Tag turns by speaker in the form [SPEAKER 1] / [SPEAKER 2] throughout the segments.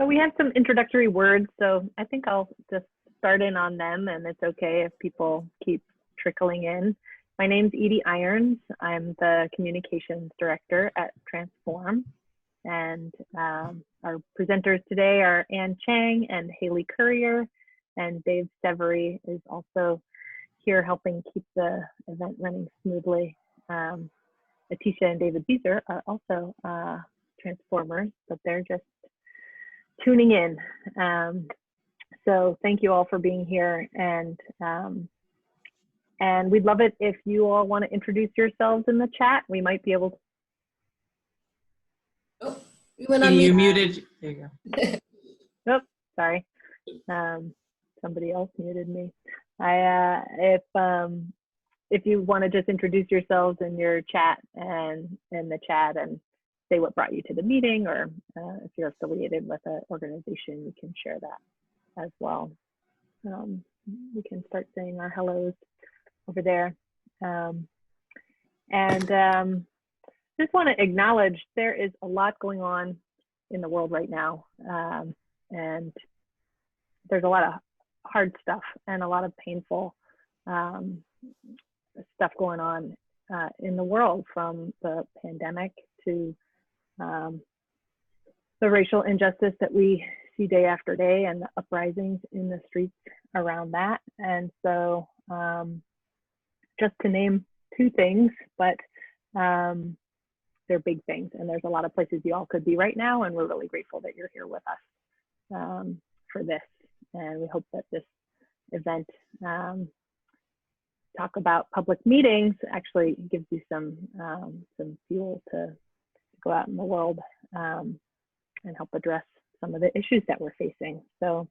[SPEAKER 1] But we have some introductory words, so I think I'll just start in on them, and it's okay if people keep trickling in. My name's Edie Irons. I'm the communications director at Transform, and our presenters today are Cheng and Hayley Currier, and Dave Severy is also here helping keep the event running smoothly. Atisha and David Beezer are also Transformers, but they're just tuning in. So thank you all for being here, and we'd love it if you all want to introduce yourselves in the chat. We might be able to.
[SPEAKER 2] Oh, we went on
[SPEAKER 3] you
[SPEAKER 2] mute.
[SPEAKER 3] muted. There you go.
[SPEAKER 1] Oh, sorry. Somebody else muted me. If you want to just introduce yourselves in your chat and in the chat and say what brought you to the meeting, or if you're affiliated with an organization, you can share that as well. We can start saying our hellos over there. Just want to acknowledge there is a lot going on in the world right now. And there's a lot of hard stuff and a lot of painful stuff going on in the world, from the pandemic to the racial injustice that we see day after day, and the uprisings in the streets around that. And so just to name two things, but they're big things, and there's a lot of places you all could be right now, and we're really grateful that you're here with us for this. And we hope that this event, talk about public meetings, actually gives you some fuel to go out in the world and help address some of the issues that we're facing. So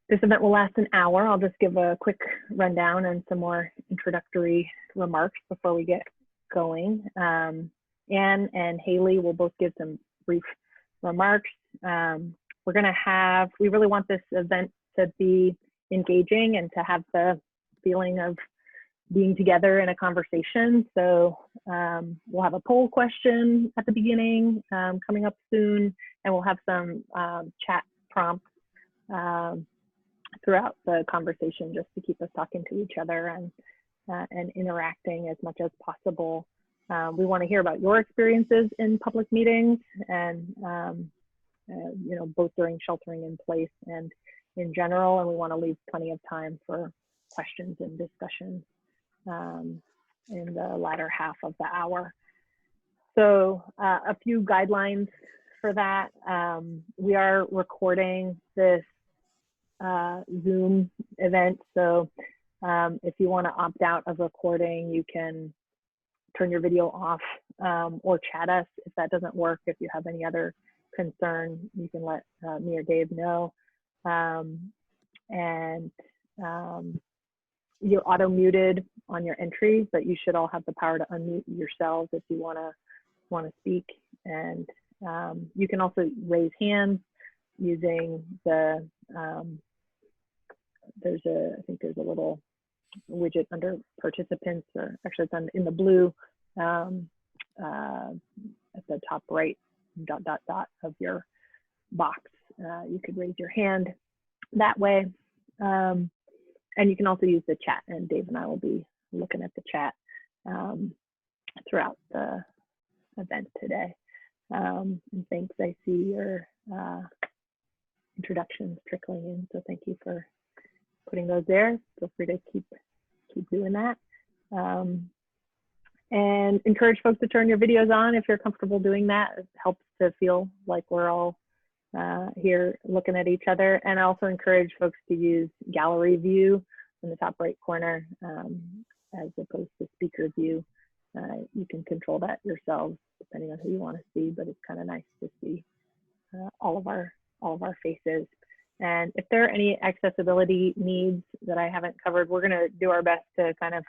[SPEAKER 1] this event will last an hour. I'll just give a quick rundown and some more introductory remarks before we get going. Anne and Hayley will both give some brief remarks. We're gonna have, we really want this event to be engaging and to have the feeling of being together in a conversation. So we'll have a poll question at the beginning coming up soon, and we'll have some chat prompts throughout the conversation, just to keep us talking to each other and interacting as much as possible. We want to hear about your experiences in public meetings, and you know, both during sheltering in place and in general, and we want to leave plenty of time for questions and discussion in the latter half of the hour. So a few guidelines for that. We are recording this Zoom event, so if you want to opt out of recording, you can turn your video off or chat us if that doesn't work. If you have any other concern, you can let me or Dave know. You're auto muted on your entry, but you should all have the power to unmute yourselves if you want to speak. And you can also raise hands using the I think there's a little widget under participants, or actually it's in the blue at the top right dot of your box. You could raise your hand that way. And you can also use the chat, and Dave and I will be looking at the chat throughout the event today. And thanks, I see your introductions trickling in, so thank you for putting those there. Feel free to keep doing that. And encourage folks to turn your videos on if you're comfortable doing that. It helps to feel like we're all here looking at each other. And I also encourage folks to use gallery view in the top right corner as opposed to speaker view. You can control that yourselves depending on who you want to see, but it's kind of nice to see all of our faces. And if there are any accessibility needs that I haven't covered, we're going to do our best to kind of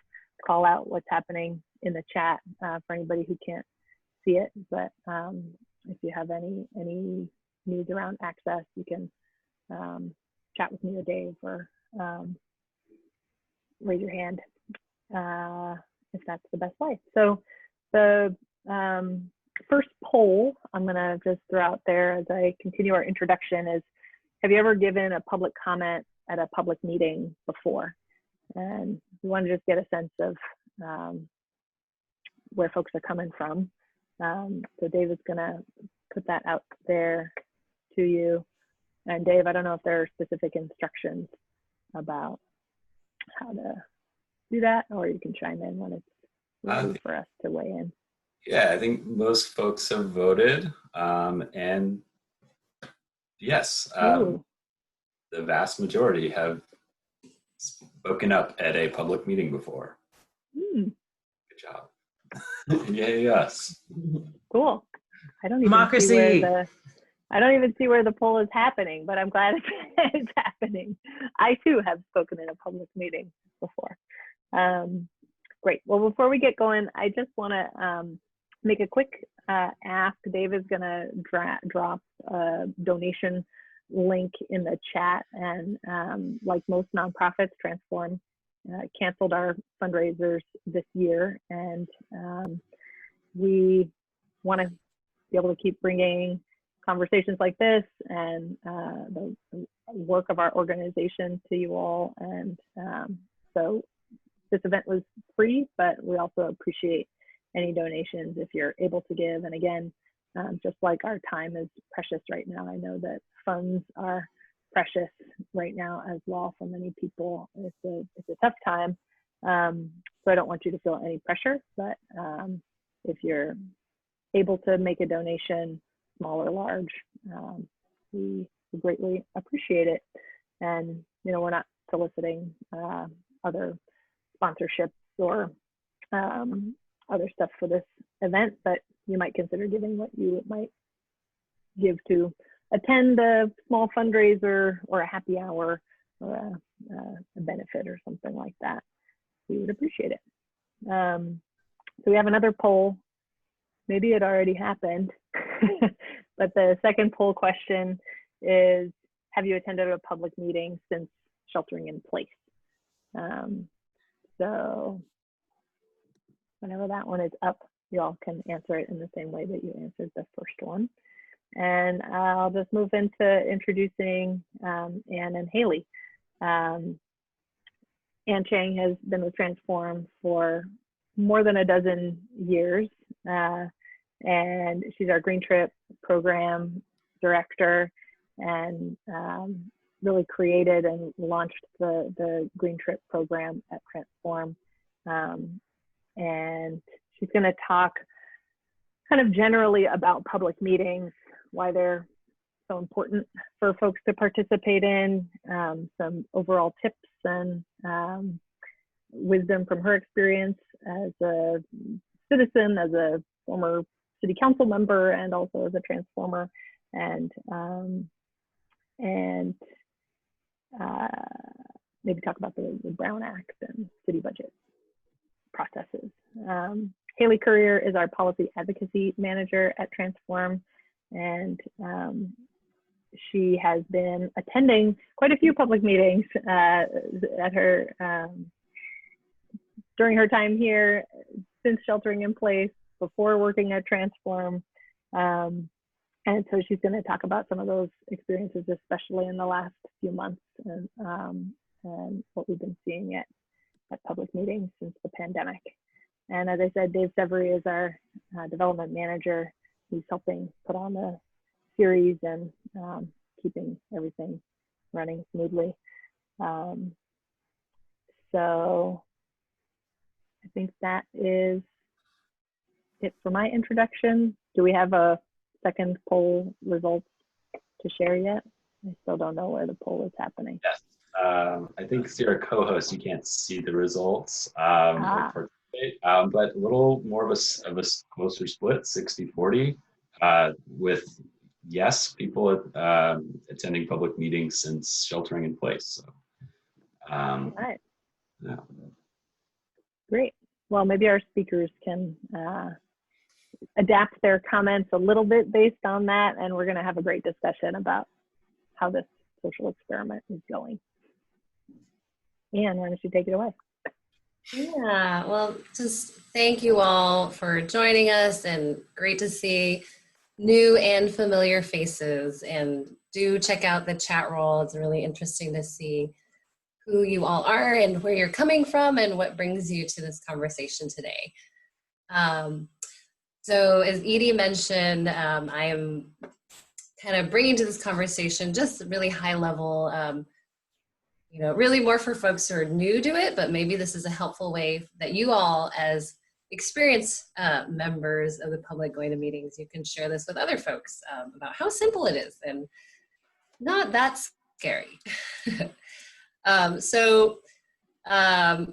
[SPEAKER 1] call out what's happening in the chat for anybody who can't see it. But if you have any needs around access, you can chat with me or Dave, or raise your hand if that's the best way. So the first poll I'm gonna just throw out there as I continue our introduction is, have you ever given a public comment at a public meeting before? And we want to just get a sense of where folks are coming from. So David's gonna put that out there to you. And Dave, I don't know if there are specific instructions about how to do that, or you can chime in when it's ready for us to weigh in.
[SPEAKER 2] Yeah, I think most folks have voted, and yes, the vast majority have spoken up at a public meeting before. Good job. Yay, yes.
[SPEAKER 1] Cool. I don't even see where the poll is happening, but I'm glad it's happening. I too have spoken in a public meeting before. Great. Well, before we get going, I just want to make a quick ask. Dave is going to drop a donation link in the chat, and like most nonprofits, Transform canceled our fundraisers this year, and we want to be able to keep bringing conversations like this and the work of our organization to you all. And so this event was free, but we also appreciate any donations if you're able to give. And again, just like our time is precious right now, I know that funds are precious right now as well for many people. It's a tough time. So I don't want you to feel any pressure, but if you're able to make a donation, small or large, we greatly appreciate it. And, you know, we're not soliciting other sponsorships or other stuff for this event, but you might consider giving what you might give to attend a small fundraiser or a happy hour or a benefit or something like that. We would appreciate it. So we have another poll. Maybe it already happened, but the second poll question is, have you attended a public meeting since sheltering in place? So whenever that one is up, you all can answer it in the same way that you answered the first one. And I'll just move into introducing Anne and Hayley. Anne Cheng has been with Transform for more than a dozen years, and she's our Green Trip program director, and really created and launched the Green Trip program at Transform. And she's going to talk kind of generally about public meetings, why they're so important for folks to participate in, some overall tips and wisdom from her experience as a citizen, as a former city council member, and also as a transformer, and maybe talk about the Brown Act and city budget processes. Hayley Currier is our policy advocacy manager at Transform, and she has been attending quite a few public meetings at her during her time here, since sheltering in place, before working at Transform. And so she's going to talk about some of those experiences, especially in the last few months, and what we've been seeing at public meetings since the pandemic. And as I said, Dave Severy is our development manager. He's helping put on the series and keeping everything running smoothly. So I think that is it for my introduction. Do we have a second poll results to share yet? I still don't know where the poll is happening.
[SPEAKER 2] Yes. I think as your co-host, you can't see the results or participate, but a little more of a closer split, 60-40, with yes, people attending public meetings since sheltering in place. So,
[SPEAKER 1] all right.
[SPEAKER 2] Yeah.
[SPEAKER 1] Great. Well, maybe our speakers can adapt their comments a little bit based on that, and we're going to have a great discussion about how this social experiment is going. Anne, why don't you take it away?
[SPEAKER 3] Yeah, well, just thank you all for joining us, and great to see new and familiar faces, and do check out the chat roll. It's really interesting to see who you all are and where you're coming from and what brings you to this conversation today. So as Edie mentioned, I am kind of bringing to this conversation just really high level, you know, really more for folks who are new to it, but maybe this is a helpful way that you all as experienced members of the public going to meetings, you can share this with other folks about how simple it is and not that scary. So as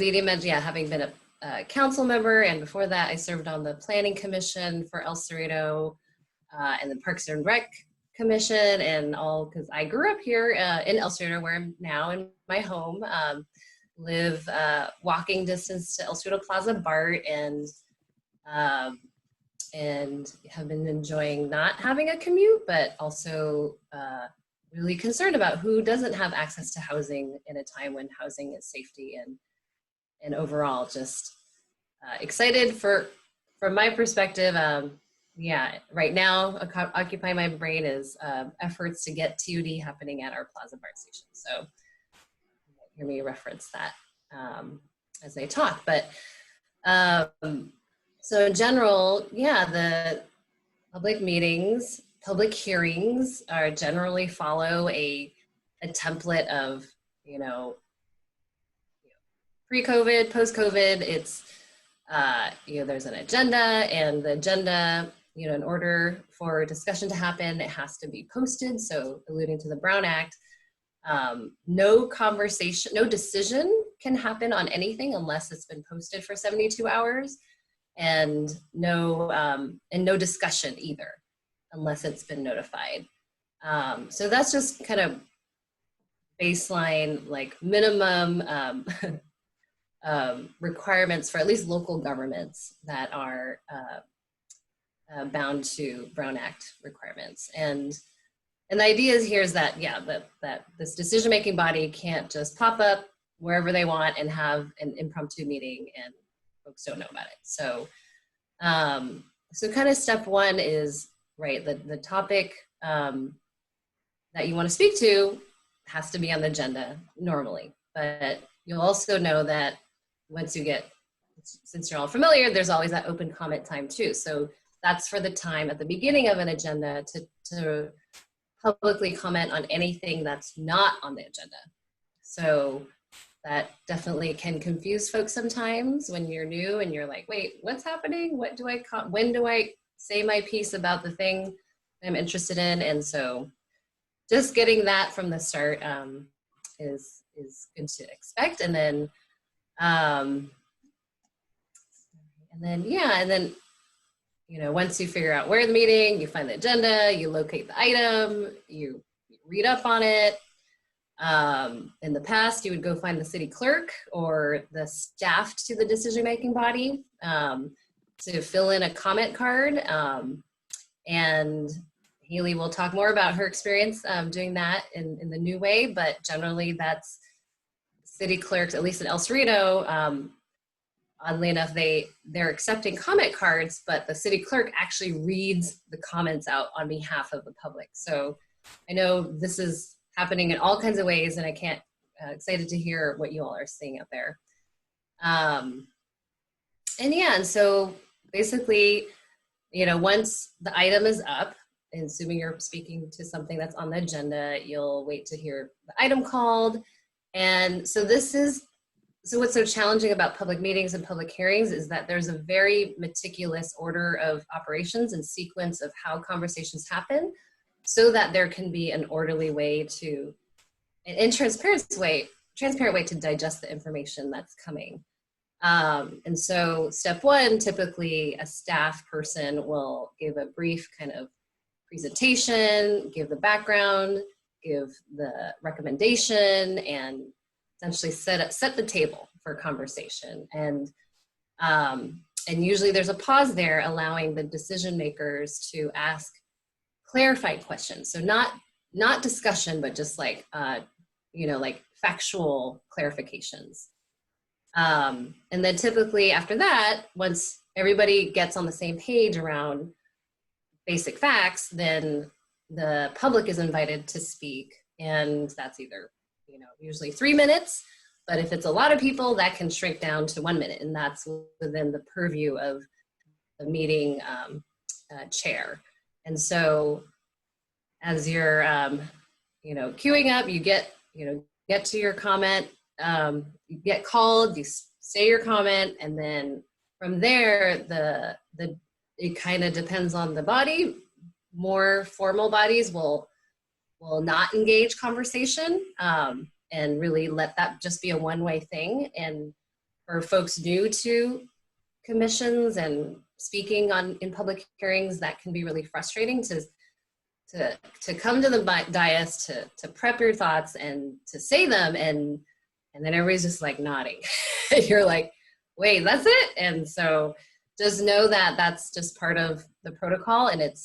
[SPEAKER 3] Edie mentioned, yeah, having been a council member, and before that I served on the Planning Commission for El Cerrito and the Parks and Rec Commission, and all because I grew up here in El Cerrito, where I'm now in my home. Live walking distance to El Cerrito Plaza BART, and have been enjoying not having a commute, but also really concerned about who doesn't have access to housing in a time when housing is safety, and overall just excited from my perspective. Yeah, right now occupying my brain is efforts to get TUD happening at our Plaza BART station. So hear me reference that as I talk. But so in general, yeah, the public meetings, public hearings are generally follow a template of, you know, pre-COVID, post-COVID. It's, you know, there's an agenda, and the agenda, you know, in order for discussion to happen, it has to be posted. So alluding to the Brown Act, no conversation, no decision can happen on anything unless it's been posted for 72 hours, and no discussion either unless it's been notified. So that's just kind of baseline, like minimum requirements for at least local governments that are bound to Brown Act requirements. And the idea is here is that, yeah, that this decision-making body can't just pop up wherever they want and have an impromptu meeting and folks don't know about it. So, so kind of step one is, right, the topic that you want to speak to has to be on the agenda normally, but you'll also know that once you get, since you're all familiar, there's always that open comment time too. So that's for the time at the beginning of an agenda to publicly comment on anything that's not on the agenda. So that definitely can confuse folks sometimes when you're new and you're like, wait, what's happening? What do I, when do I say my piece about the thing I'm interested in? And so just getting that from the start is good to expect. And then, yeah, and then, you know, once you figure out where the meeting, you find the agenda, you locate the item, you read up on it. In the past, you would go find the city clerk or the staff to the decision-making body to fill in a comment card. And Hayley will talk more about her experience doing that in the new way, but generally that's city clerks, at least in El Cerrito. Oddly enough, they're accepting comment cards, but the city clerk actually reads the comments out on behalf of the public. So I know this is happening in all kinds of ways, and I can't, excited to hear what you all are seeing out there. And yeah, and so basically, you know, once the item is up, and assuming you're speaking to something that's on the agenda, you'll wait to hear the item called. And so so what's so challenging about public meetings and public hearings is that there's a very meticulous order of operations and sequence of how conversations happen so that there can be an orderly way to, an transparent way to digest the information that's coming. And so step one, typically a staff person will give a brief kind of presentation, give the background, give the recommendation, and essentially set the table for conversation. And usually there's a pause there allowing the decision makers to ask clarified questions. So not discussion, but just like, you know, like factual clarifications. And then typically after that, once everybody gets on the same page around basic facts, then the public is invited to speak. And that's either, usually 3 minutes, but if it's a lot of people, that can shrink down to 1 minute, and that's within the purview of the meeting chair. And so as you're, queuing up, you get to your comment, you get called, you say your comment, and then from there, it kind of depends on the body. More formal bodies will not engage conversation and really let that just be a one-way thing. And for folks new to commissions and speaking in public hearings, that can be really frustrating to come to the dais, to prep your thoughts and to say them, and then everybody's just like nodding. You're like, wait, that's it? And so just know that that's just part of the protocol, and it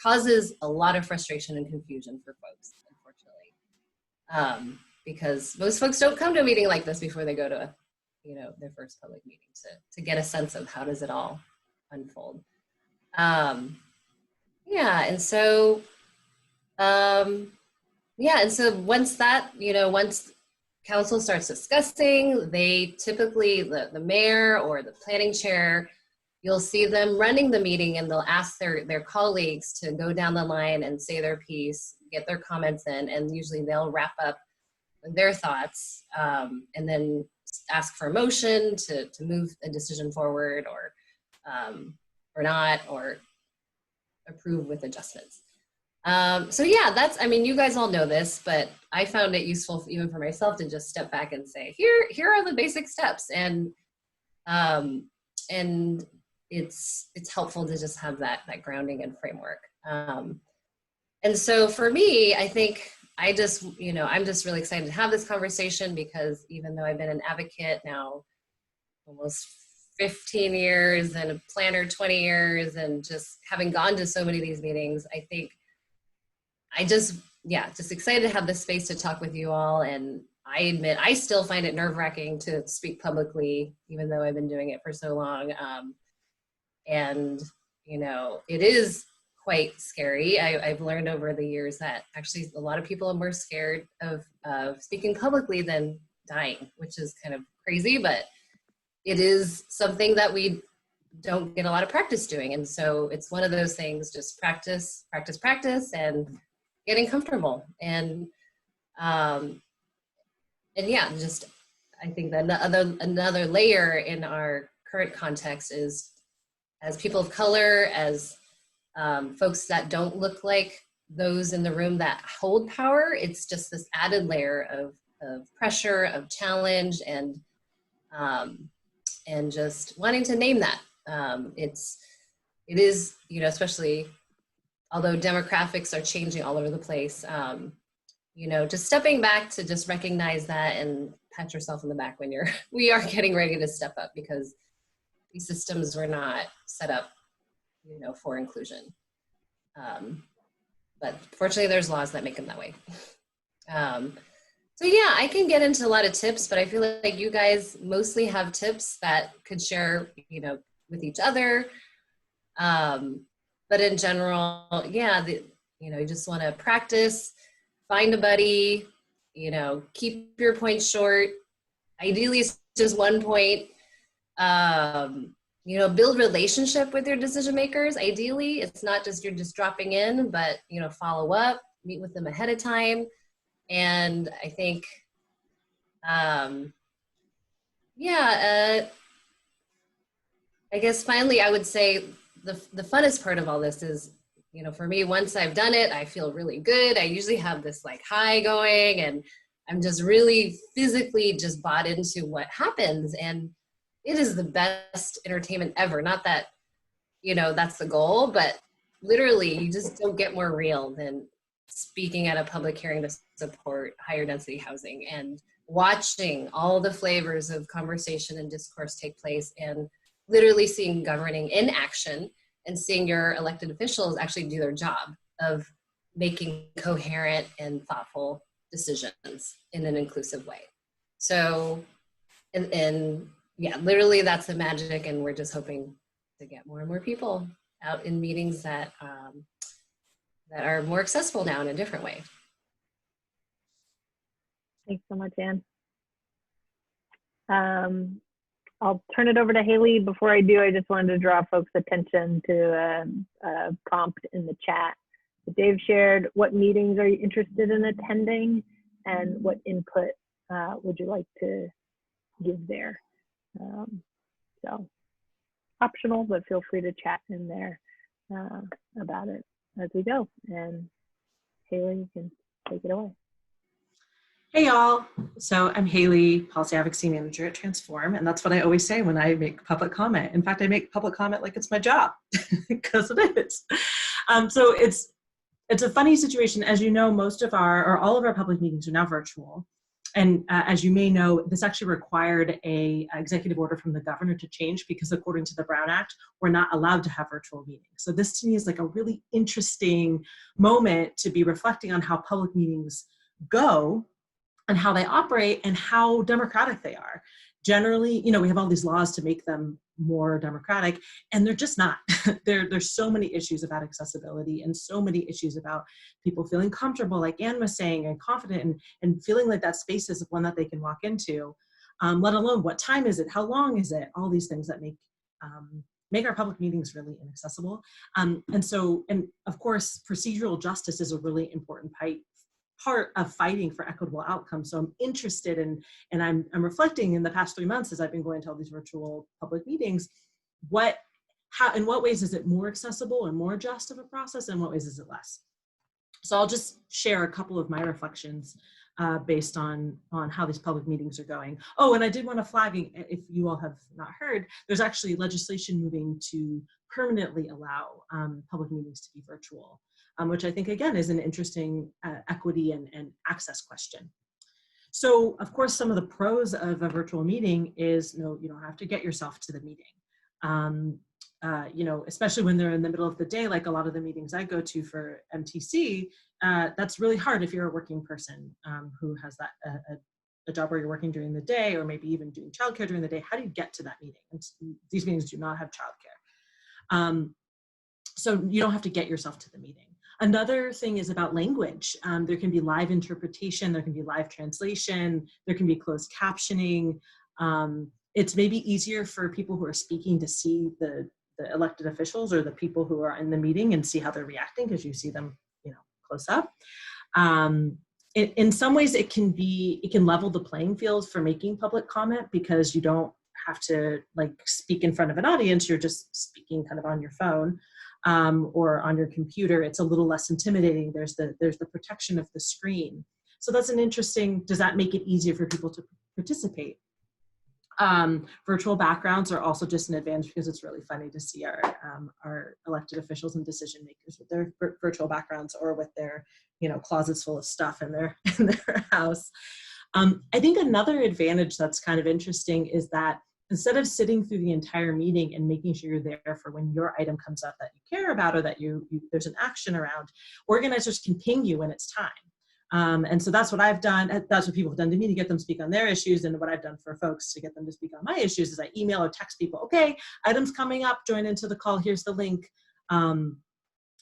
[SPEAKER 3] causes a lot of frustration and confusion for folks, unfortunately, because most folks don't come to a meeting like this before they go to their first public meeting to get a sense of how does it all unfold. And so once once council starts discussing, they typically, the mayor or the planning chair, you'll see them running the meeting, and they'll ask their colleagues to go down the line and say their piece, get their comments in, and usually they'll wrap up their thoughts, and then ask for a motion to move a decision forward or not, or approve with adjustments. You guys all know this, but I found it useful even for myself to just step back and say, here are the basic steps. And it's helpful to just have that grounding and framework. And so for me, I think I'm just really excited to have this conversation, because even though I've been an advocate now almost 15 years and a planner 20 years, and just having gone to so many of these meetings, I think just excited to have this space to talk with you all. And I admit, I still find it nerve-wracking to speak publicly, even though I've been doing it for so long. It is quite scary. I've learned over the years that actually a lot of people are more scared of speaking publicly than dying, which is kind of crazy, but it is something that we don't get a lot of practice doing. And so it's one of those things, just practice, and getting comfortable. And I think that another layer in our current context is, as people of color, as folks that don't look like those in the room that hold power, it's just this added layer of pressure, of challenge, and just wanting to name that. It is, especially although demographics are changing all over the place, just stepping back to just recognize that and pat yourself in the back when we are getting ready to step up, because these systems were not set up, for inclusion. But fortunately, there's laws that make them that way. I can get into a lot of tips, but I feel like you guys mostly have tips that could share, with each other. But in general, you just want to practice, find a buddy, keep your points short. Ideally, it's just one point. Build relationship with your decision makers. Ideally, it's not just you're just dropping in, but, follow up, meet with them ahead of time. And I think, I guess finally, I would say the funnest part of all this is, for me, once I've done it, I feel really good. I usually have this high going, and I'm just really physically just bought into what happens. And it is the best entertainment ever. Not that, that's the goal, but literally you just don't get more real than speaking at a public hearing to support higher density housing, and watching all the flavors of conversation and discourse take place, and literally seeing governing in action, and seeing your elected officials actually do their job of making coherent and thoughtful decisions in an inclusive way. So, literally that's the magic, and we're just hoping to get more and more people out in meetings that, that are more accessible now in a different way.
[SPEAKER 1] Thanks so much, Anne. I'll turn it over to Hayley. Before I do, I just wanted to draw folks' attention to a prompt in the chat. Dave shared, what meetings are you interested in attending and what input would you like to give there? So optional, but feel free to chat in there about it as we go. And Hayley, you can take it away.
[SPEAKER 4] Hey y'all, so I'm Hayley, Policy Advocacy Manager at Transform, and that's what I always say when I make public comment. In fact, I make public comment like it's my job, because it is. So it's a funny situation. As you know, most of or all of our public meetings are now virtual. And as you may know, this actually required a executive order from the governor to change, because according to the Brown Act, we're not allowed to have virtual meetings. So this to me is like a really interesting moment to be reflecting on how public meetings go and how they operate and how democratic they are. Generally, you know, we have all these laws to make them more democratic, and they're just not. There's so many issues about accessibility and so many issues about people feeling comfortable, like Anne was saying, and confident and feeling like that space is one that they can walk into, let alone what time is it, how long is it, all these things that make our public meetings really inaccessible. And of course, procedural justice is a really important part of fighting for equitable outcomes. So I'm interested in, and I'm reflecting in the past 3 months as I've been going to all these virtual public meetings, in what ways is it more accessible and more just of a process, and what ways is it less? So I'll just share a couple of my reflections based on how these public meetings are going. Oh, and I did want to flag, if you all have not heard, there's actually legislation moving to permanently allow public meetings to be virtual. Which I think, again, is an interesting equity and access question. So, of course, some of the pros of a virtual meeting is, you don't have to get yourself to the meeting. Especially when they're in the middle of the day, like a lot of the meetings I go to for MTC, that's really hard if you're a working person who has a job where you're working during the day, or maybe even doing childcare during the day. How do you get to that meeting? And these meetings do not have childcare. So you don't have to get yourself to the meeting. Another thing is about language. There can be live interpretation, there can be live translation, there can be closed captioning. It's maybe easier for people who are speaking to see the elected officials or the people who are in the meeting and see how they're reacting, because you see them, close up. In some ways, it can level the playing field for making public comment, because you don't have to speak in front of an audience. You're just speaking kind of on your phone. Or on your computer. It's a little less intimidating. There's the protection of the screen. So that's an interesting, does that make it easier for people to participate? Virtual backgrounds are also just an advantage, because it's really funny to see our elected officials and decision makers with their virtual backgrounds, or with their closets full of stuff in their house. I think another advantage that's kind of interesting is that instead of sitting through the entire meeting and making sure you're there for when your item comes up that you care about, or that there's an action around, organizers can ping you when it's time. And so that's what I've done. That's what people have done to me to get them to speak on their issues. And what I've done for folks to get them to speak on my issues is I email or text people, okay, items coming up, join into the call, here's the link. And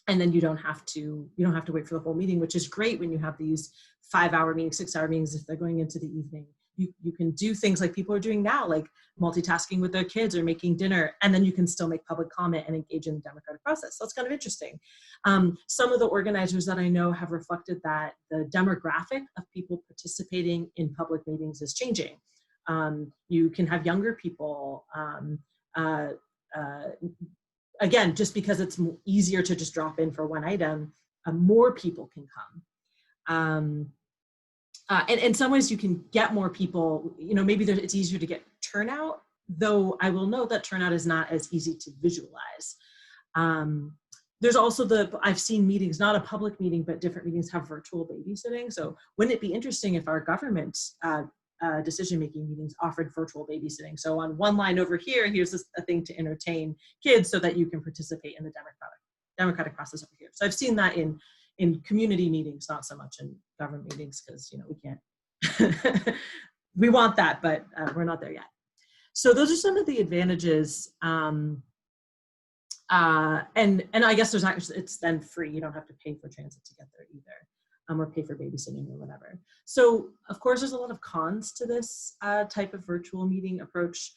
[SPEAKER 4] then you don't have to wait for the whole meeting, which is great when you have these 5-hour meetings, 6-hour meetings, if they're going into the evening. You can do things like people are doing now, like multitasking with their kids or making dinner, and then you can still make public comment and engage in the democratic process. So it's kind of interesting. Some of the organizers that I know have reflected that the demographic of people participating in public meetings is changing. You can have younger people, again, just because it's easier to just drop in for one item, more people can come. And in some ways you can get more people, maybe it's easier to get turnout, though I will note that turnout is not as easy to visualize. There's also I've seen meetings, not a public meeting, but different meetings have virtual babysitting. So wouldn't it be interesting if our government decision-making meetings offered virtual babysitting? So on one line over here, here's a thing to entertain kids so that you can participate in the democratic process over here. So I've seen that in community meetings, not so much in government meetings, because we can't, we want that, but we're not there yet. So those are some of the advantages And I guess there's actually, it's then free. You don't have to pay for transit to get there either, or pay for babysitting or whatever. So of course, there's a lot of cons to this type of virtual meeting approach,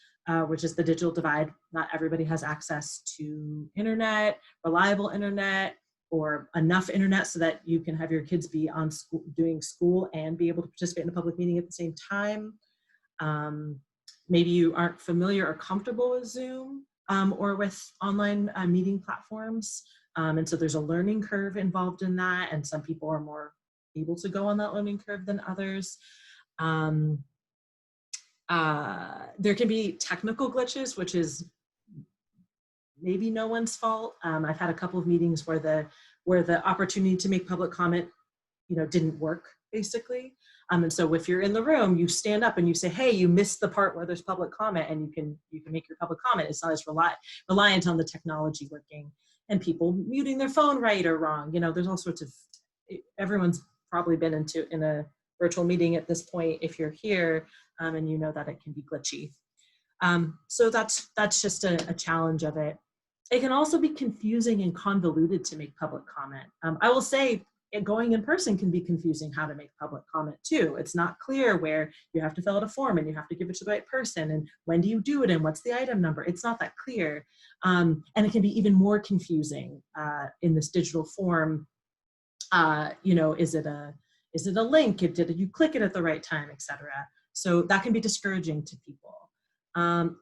[SPEAKER 4] which is the digital divide. Not everybody has access to internet, reliable internet, or enough internet so that you can have your kids be on school, doing school and be able to participate in a public meeting at the same time. Maybe you aren't familiar or comfortable with Zoom or with online meeting platforms. And so there's a learning curve involved in that. And some people are more able to go on that learning curve than others. There can be technical glitches, which is maybe no one's fault. I've had a couple of meetings where the opportunity to make public comment, didn't work basically. And so if you're in the room, you stand up and you say, hey, you missed the part where there's public comment, and you can make your public comment. It's not as reliant on the technology working and people muting their phone right or wrong. There's all sorts of, everyone's probably been in a virtual meeting at this point if you're here, and you know that it can be glitchy. So that's just a challenge of it. It can also be confusing and convoluted to make public comment. I will say going in person can be confusing how to make public comment too. It's not clear where you have to fill out a form and you have to give it to the right person, and when do you do it and what's the item number. It's not that clear. And it can be even more confusing in this digital form. Is it a link? Did you click it at the right time, etc. So that can be discouraging to people.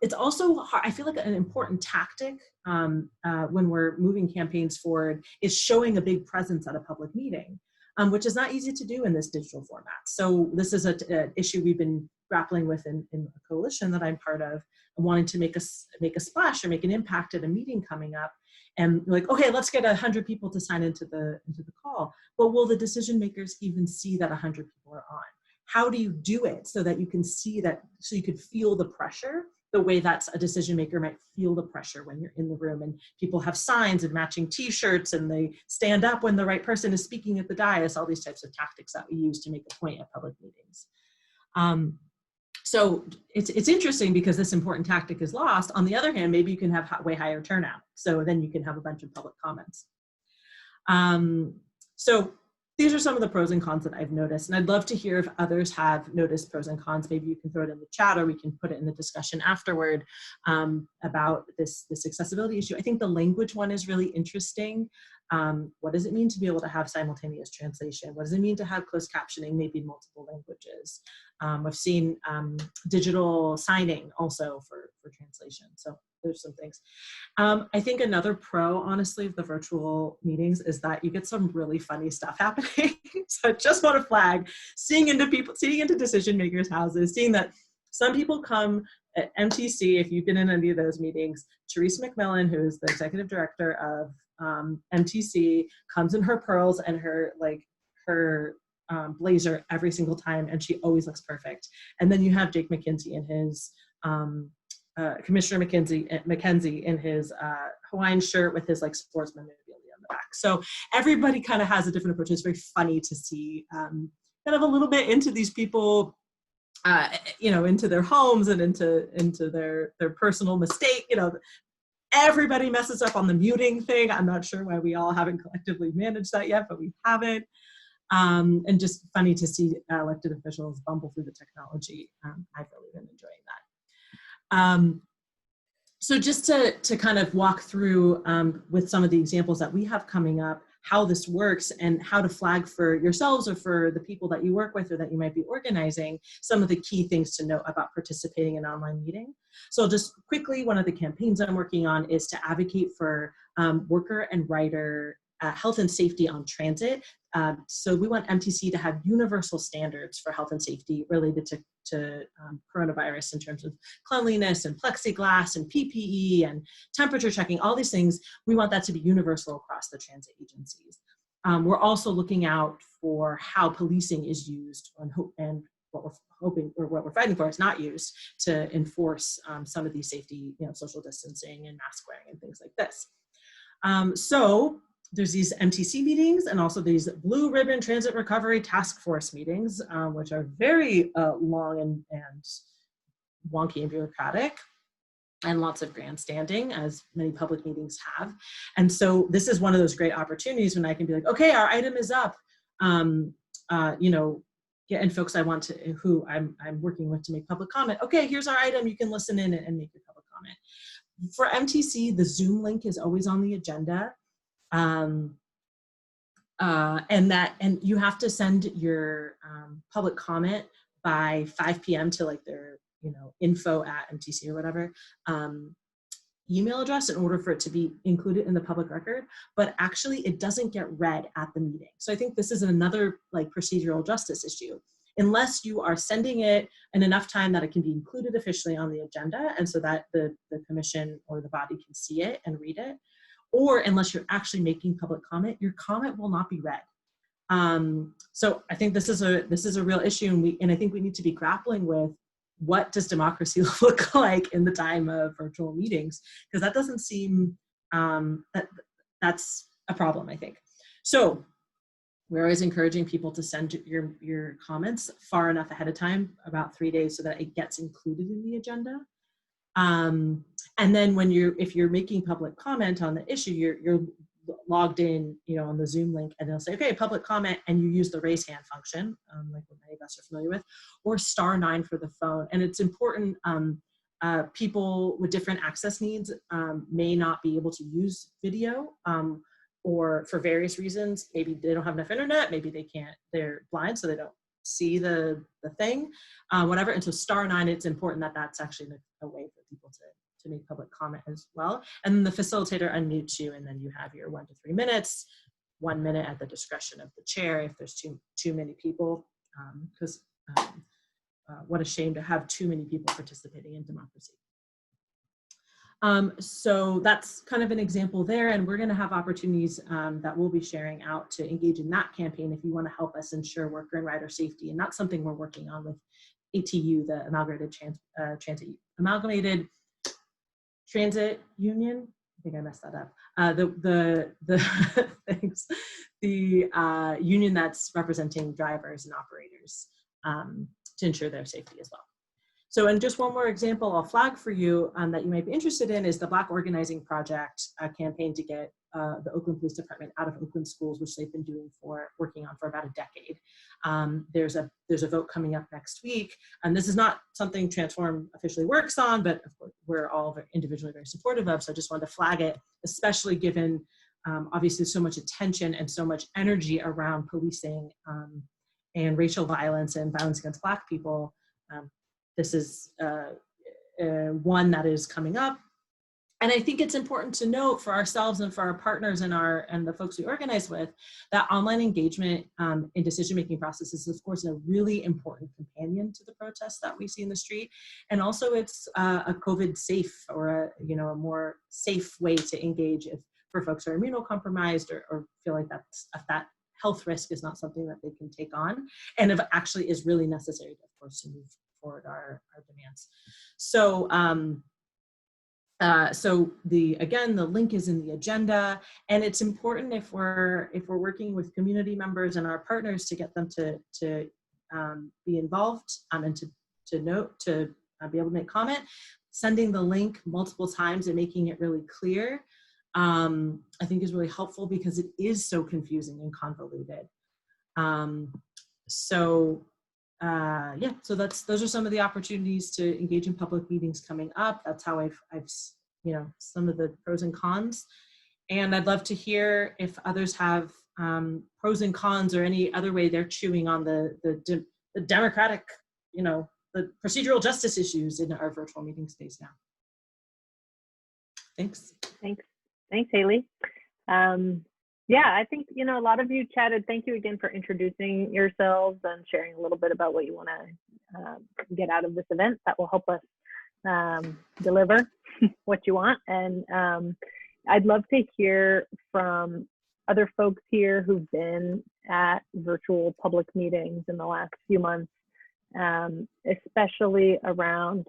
[SPEAKER 4] It's also, I feel like an important tactic when we're moving campaigns forward is showing a big presence at a public meeting, which is not easy to do in this digital format. So this is an issue we've been grappling with in a coalition that I'm part of, and wanting to make a splash or make an impact at a meeting coming up. And like, okay, let's get 100 people to sign into the call. But will the decision makers even see that 100 people are on? How do you do it so that you can see that, so you could feel the pressure the way that a decision maker might feel the pressure when you're in the room and people have signs and matching t-shirts and they stand up when the right person is speaking at the dais, all these types of tactics that we use to make a point at public meetings. So it's interesting because this important tactic is lost. On the other hand, maybe you can have way higher turnout. So then you can have a bunch of public comments. So these are some of the pros and cons that I've noticed, and I'd love to hear if others have noticed pros and cons. Maybe you can throw it in the chat, or we can put it in the discussion afterward about this accessibility issue. I think the language one is really interesting. What does it mean to be able to have simultaneous translation? What does it mean to have closed captioning, maybe in multiple languages? I've seen digital signing also for translation. So there's some things. I think another pro, honestly, of the virtual meetings is that you get some really funny stuff happening. So I just want to flag, seeing into decision makers' houses, seeing that some people come at MTC, if you've been in any of those meetings, Therese McMillan, who is the executive director of MTC, comes in her pearls and her blazer every single time, and she always looks perfect. And then you have Jake McKenzie in his Commissioner McKenzie in his Hawaiian shirt with his sports memorabilia on the back. So everybody kind of has a different approach. It's very funny to see kind of a little bit into these people, into their homes and into their personal mistake. Everybody messes up on the muting thing. I'm not sure why we all haven't collectively managed that yet, but we haven't. And just funny to see elected officials bumble through the technology. I've really been enjoying that. So just to kind of walk through with some of the examples that we have coming up, how this works and how to flag for yourselves or for the people that you work with or that you might be organizing, some of the key things to note about participating in an online meeting. So just quickly, one of the campaigns I'm working on is to advocate for worker and rider health and safety on transit. So we want MTC to have universal standards for health and safety related to coronavirus in terms of cleanliness and plexiglass and PPE and temperature checking, all these things. We want that to be universal across the transit agencies. We're also looking out for how policing is used and what we're hoping, or what we're fighting for, is not used to enforce some of these safety, social distancing and mask wearing and things like this. So there's these MTC meetings and also these Blue Ribbon Transit Recovery Task Force meetings, which are very long and wonky and bureaucratic. and lots of grandstanding, as many public meetings have. And so this is one of those great opportunities when I can be like, okay, our item is up. You know, yeah, and folks I want to, who I'm working with to make public comment, okay, here's our item, you can listen in and make your public comment. For MTC, the Zoom link is always on the agenda. And you have to send your public comment by 5 p.m. to like their, you know, info@MTC or whatever email address in order for it to be included in the public record, but actually it doesn't get read at the meeting. So I think this is another like procedural justice issue. Unless you are sending it in enough time that it can be included officially on the agenda and so that the commission or the body can see it and read it, or unless you're actually making public comment, your comment will not be read. So I think this is a real issue, and I think we need to be grappling with what does democracy look like in the time of virtual meetings, because that doesn't seem that's a problem, I think. So we're always encouraging people to send your comments far enough ahead of time, about 3 days, so that it gets included in the agenda. And then if you're making public comment on the issue, you're logged in, you know, on the Zoom link, and they'll say, okay, public comment, and you use the raise hand function, like what many of us are familiar with, or *9 for the phone. And it's important, people with different access needs may not be able to use video, or for various reasons. Maybe they don't have enough internet, maybe they can't, they're blind, so they don't see the thing, whatever. And so *9, it's important that that's actually a way for people to make public comment as well. And then the facilitator unmutes you, and then you have your 1 to 3 minutes, 1 minute at the discretion of the chair if there's too many people, because what a shame to have too many people participating in democracy. So that's kind of an example there, and we're going to have opportunities that we'll be sharing out to engage in that campaign if you want to help us ensure worker and rider safety. And that's something we're working on with ATU, the Amalgamated Transit Union. I think I messed that up. Thanks. The union that's representing drivers and operators to ensure their safety as well. So, and just one more example I'll flag for you that you might be interested in is the Black Organizing Project campaign to get the Oakland Police Department out of Oakland schools, which they've been working on for about a decade. There's a vote coming up next week, and this is not something Transform officially works on, but of course we're all individually very supportive of. So I just wanted to flag it, especially given obviously so much attention and so much energy around policing and racial violence and violence against Black people. This is one that is coming up. And I think it's important to note for ourselves and for our partners and the folks we organize with, that online engagement in decision-making processes is, of course, a really important companion to the protests that we see in the street. And also it's a COVID safe, or a more safe way to engage for folks who are immunocompromised or feel like that health risk is not something that they can take on, and it actually is really necessary, of course, to move forward our demands. So the link is in the agenda, and it's important if we're working with community members and our partners to get them to be involved and to be able to make comment. Sending the link multiple times and making it really clear, I think is really helpful, because it is so confusing and convoluted. So those are some of the opportunities to engage in public meetings coming up. That's how I've some of the pros and cons. And I'd love to hear if others have pros and cons or any other way they're chewing on the democratic, the procedural justice issues in our virtual meeting space now. Thanks.
[SPEAKER 1] Thanks, Hayley. I think, a lot of you chatted. Thank you again for introducing yourselves and sharing a little bit about what you want to get out of this event. That will help us deliver what you want. And I'd love to hear from other folks here who've been at virtual public meetings in the last few months, especially around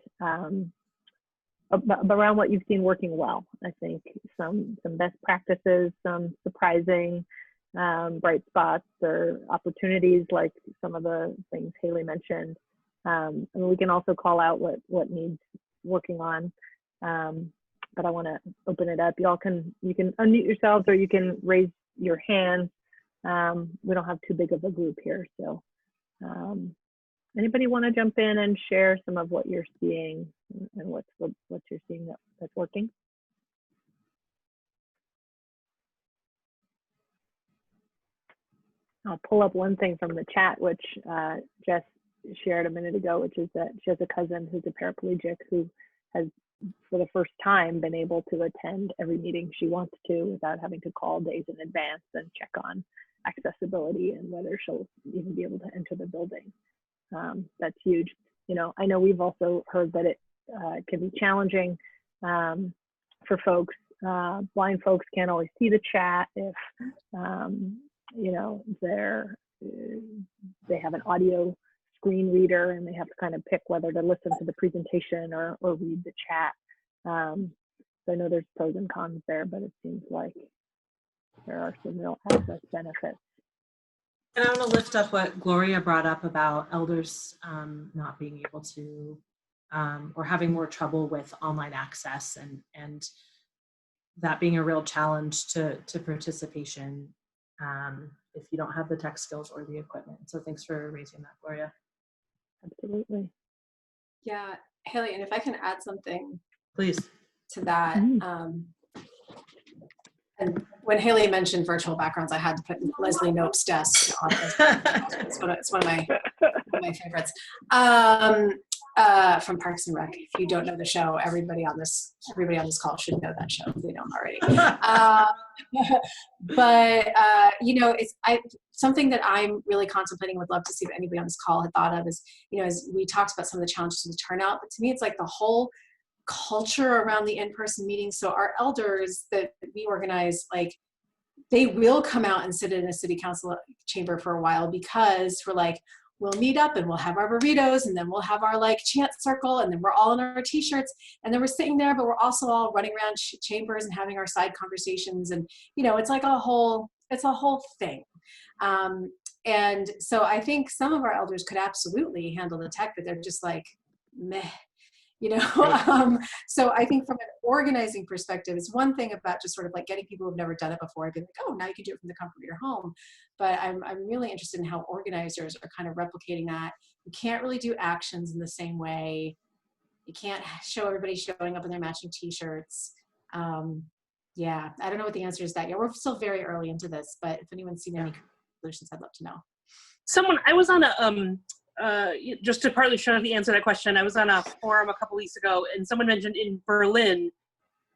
[SPEAKER 1] what you've seen working well. I think some best practices, some surprising bright spots or opportunities, like some of the things Hayley mentioned. And we can also call out what needs working on. But I want to open it up. You can unmute yourselves or you can raise your hand. We don't have too big of a group here, so anybody want to jump in and share some of what you're seeing and what you're seeing that's working? I'll pull up one thing from the chat, which Jess shared a minute ago, which is that she has a cousin who's a paraplegic who has, for the first time, been able to attend every meeting she wants to without having to call days in advance and check on accessibility and whether she'll even be able to enter the building. That's huge. You know, I know we've also heard that it can be challenging for folks. Blind folks can't always see the chat if you know, they have an audio screen reader and they have to kind of pick whether to listen to the presentation or read the chat. So I know there's pros and cons there, but it seems like there are some real access benefits.
[SPEAKER 4] And I want to lift up what Gloria brought up about elders not being able to or having more trouble with online access and that being a real challenge to participation if you don't have the tech skills or the equipment. So thanks for raising that, Gloria.
[SPEAKER 1] Absolutely.
[SPEAKER 5] Yeah, Hayley, and if I can add something,
[SPEAKER 4] please,
[SPEAKER 5] to that. And when Hayley mentioned virtual backgrounds, I had to put Leslie Knope's desk on this. It's one of my favorites. From Parks and Rec. If you don't know the show, everybody on this call should know that show if they don't already. But you know, it's something that I'm really contemplating. Would love to see if anybody on this call had thought of is, you know, as we talked about some of the challenges of the turnout, but to me, it's like the whole culture around the in-person meetings. So our elders that we organize, like, they will come out and sit in a city council chamber for a while because we're like, we'll meet up and we'll have our burritos and then we'll have our like chant circle and then we're all in our t-shirts and then we're sitting there, but we're also all running around chambers and having our side conversations. And, you know, it's like it's a whole thing. And so I think some of our elders could absolutely handle the tech, but they're just like, meh. You know, so I think from an organizing perspective, it's one thing about just sort of like getting people who've never done it before and be like, oh, now you can do it from the comfort of your home. But I'm really interested in how organizers are kind of replicating that. You can't really do actions in the same way. You can't show everybody showing up in their matching t-shirts. Yeah, I don't know what the answer is that yet. We're still very early into this, but if anyone's seen any solutions, I'd love to know.
[SPEAKER 6] I was on a, just to partly show the answer to that question, I was on a forum a couple weeks ago and someone mentioned in Berlin,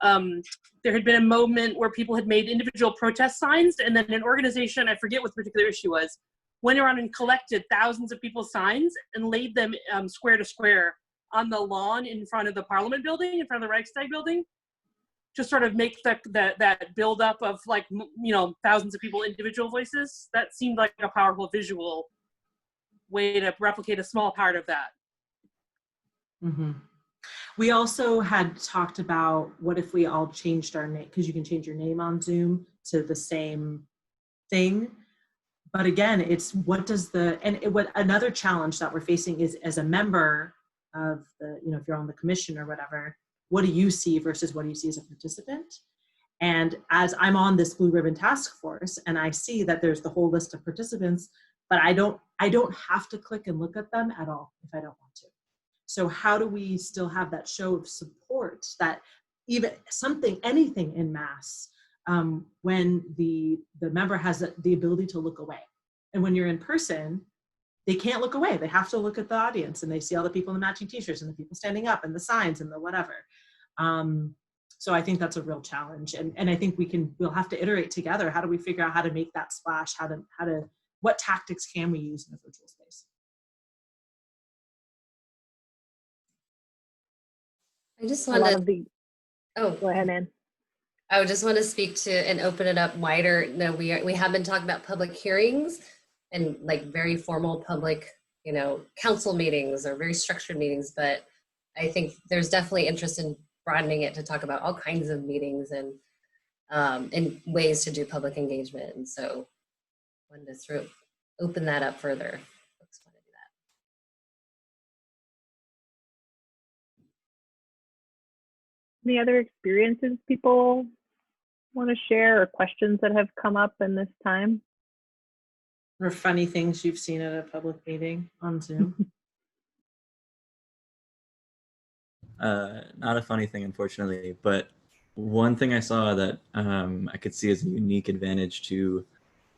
[SPEAKER 6] there had been a moment where people had made individual protest signs and then an organization, I forget what the particular issue was, went around and collected thousands of people's signs and laid them square to square on the lawn in front of the Parliament building, in front of the Reichstag building, to sort of make that build up of like, you know, thousands of people, individual voices. That seemed like a powerful visual way to replicate a small part of that.
[SPEAKER 4] Mm-hmm. We also had talked about what if we all changed our name, because you can change your name on Zoom to the same thing. But again, it's what another challenge that we're facing is as a member of the, you know, if you're on the commission or whatever, what do you see versus what do you see as a participant? And as I'm on this Blue Ribbon Task Force and I see that there's the whole list of participants, but I don't have to click and look at them at all if I don't want to. So how do we still have that show of support, that even anything in mass, when the member has the ability to look away? And when you're in person, they can't look away. They have to look at the audience and they see all the people in the matching t-shirts and the people standing up and the signs and the whatever. So I think that's a real challenge. And I think we'll have to iterate together. How do we figure out how to make that splash? What tactics can we use in a virtual space?
[SPEAKER 3] I just wanted to,
[SPEAKER 1] go ahead, Ann.
[SPEAKER 3] I just want to speak to and open it up wider. No, we have been talking about public hearings and like very formal public, you know, council meetings or very structured meetings, but I think there's definitely interest in broadening it to talk about all kinds of meetings and ways to do public engagement. And so I wanted to open that up further. Folks want to do
[SPEAKER 1] Any other experiences people want to share or questions that have come up in this time?
[SPEAKER 4] Or funny things you've seen at a public meeting on Zoom?
[SPEAKER 7] Not a funny thing, unfortunately, but one thing I saw that I could see as a unique advantage to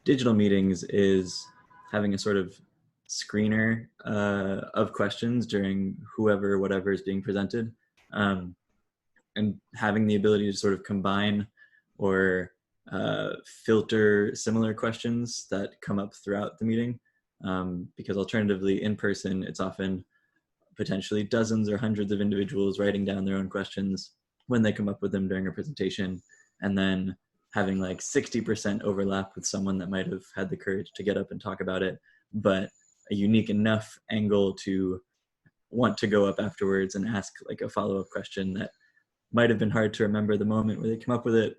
[SPEAKER 7] digital meetings is having a sort of screener of questions during whatever is being presented, and having the ability to sort of combine or filter similar questions that come up throughout the meeting, because alternatively in person it's often potentially dozens or hundreds of individuals writing down their own questions when they come up with them during a presentation, and then having like 60% overlap with someone that might have had the courage to get up and talk about it, but a unique enough angle to want to go up afterwards and ask like a follow-up question that might have been hard to remember the moment where they come up with it,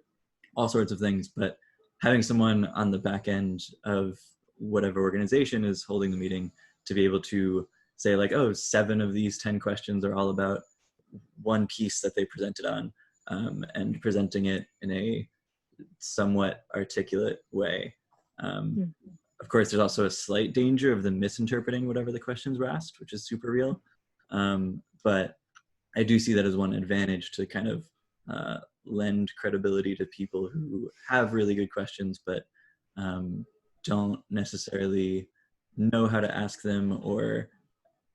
[SPEAKER 7] all sorts of things. But having someone on the back end of whatever organization is holding the meeting to be able to say like, oh, 7 of these 10 questions are all about one piece that they presented on, and presenting it in a somewhat articulate way. Of course, there's also a slight danger of them misinterpreting whatever the questions were asked, which is super real. But I do see that as one advantage to kind of lend credibility to people who have really good questions, but don't necessarily know how to ask them or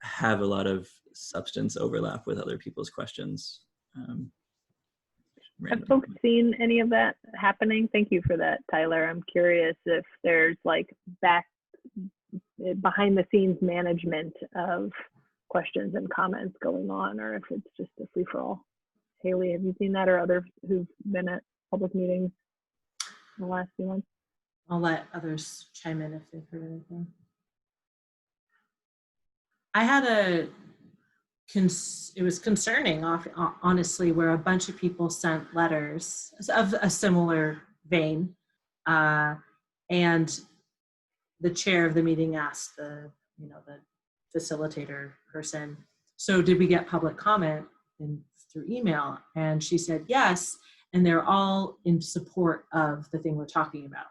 [SPEAKER 7] have a lot of substance overlap with other people's questions.
[SPEAKER 1] Have folks seen any of that happening? Thank you for that, Tyler. I'm curious if there's like behind the scenes management of questions and comments going on, or if it's just a free-for-all. Hayley, have you seen that, or others who've been at public meetings in the last few months?
[SPEAKER 4] I'll let others chime in if they've heard anything. I had it was concerning, honestly, where a bunch of people sent letters of a similar vein, and the chair of the meeting asked the facilitator person, so did we get public comment through email? And she said yes, and they're all in support of the thing we're talking about.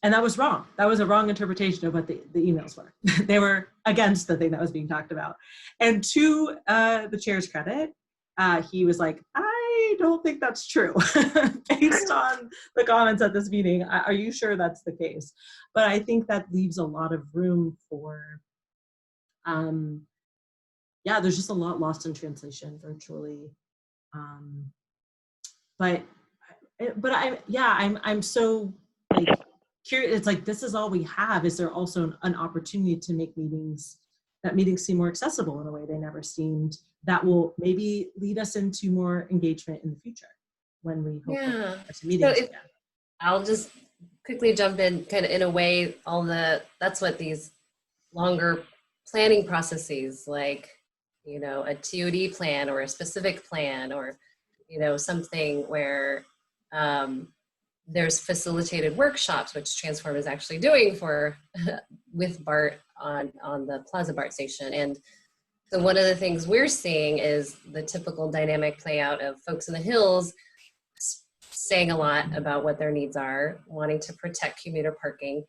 [SPEAKER 4] And that was wrong. That was a wrong interpretation of what the emails were. They were against the thing that was being talked about. And to the chair's credit, he was like, I don't think that's true. Based on the comments at this meeting, are you sure that's the case? But I think that leaves a lot of room for, there's just a lot lost in translation virtually. But I'm so like, curious. It's like, this is all we have. Is there also an opportunity to make meetings seem more accessible in a way they never seemed, that will maybe lead us into more engagement in the future when we hope to meetings again?
[SPEAKER 3] I'll just quickly jump in, kind of in a way, that's what these longer planning processes, like, a TOD plan or a specific plan, or, something where there's facilitated workshops, which Transform is actually doing with BART on the Plaza BART station. And so one of the things we're seeing is the typical dynamic play out of folks in the Hills saying a lot about what their needs are, wanting to protect commuter parking.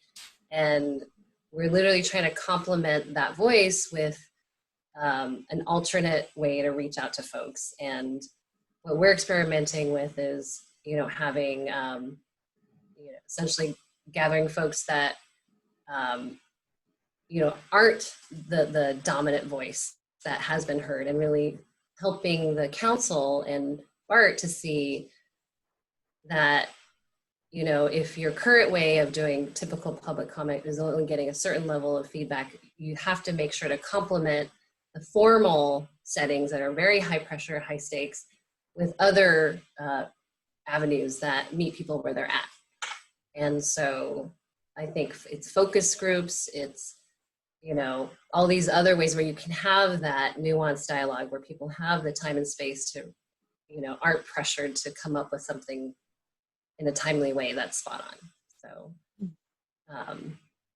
[SPEAKER 3] And we're literally trying to complement that voice with an alternate way to reach out to folks. And what we're experimenting with is, having, essentially gathering folks that, aren't the dominant voice that has been heard, and really helping the council and BART to see that, if your current way of doing typical public comment is only getting a certain level of feedback, you have to make sure to complement the formal settings that are very high pressure, high stakes, with other avenues that meet people where they're at. And so I think it's focus groups, it's, all these other ways where you can have that nuanced dialogue where people have the time and space to, aren't pressured to come up with something in a timely way that's spot on. So,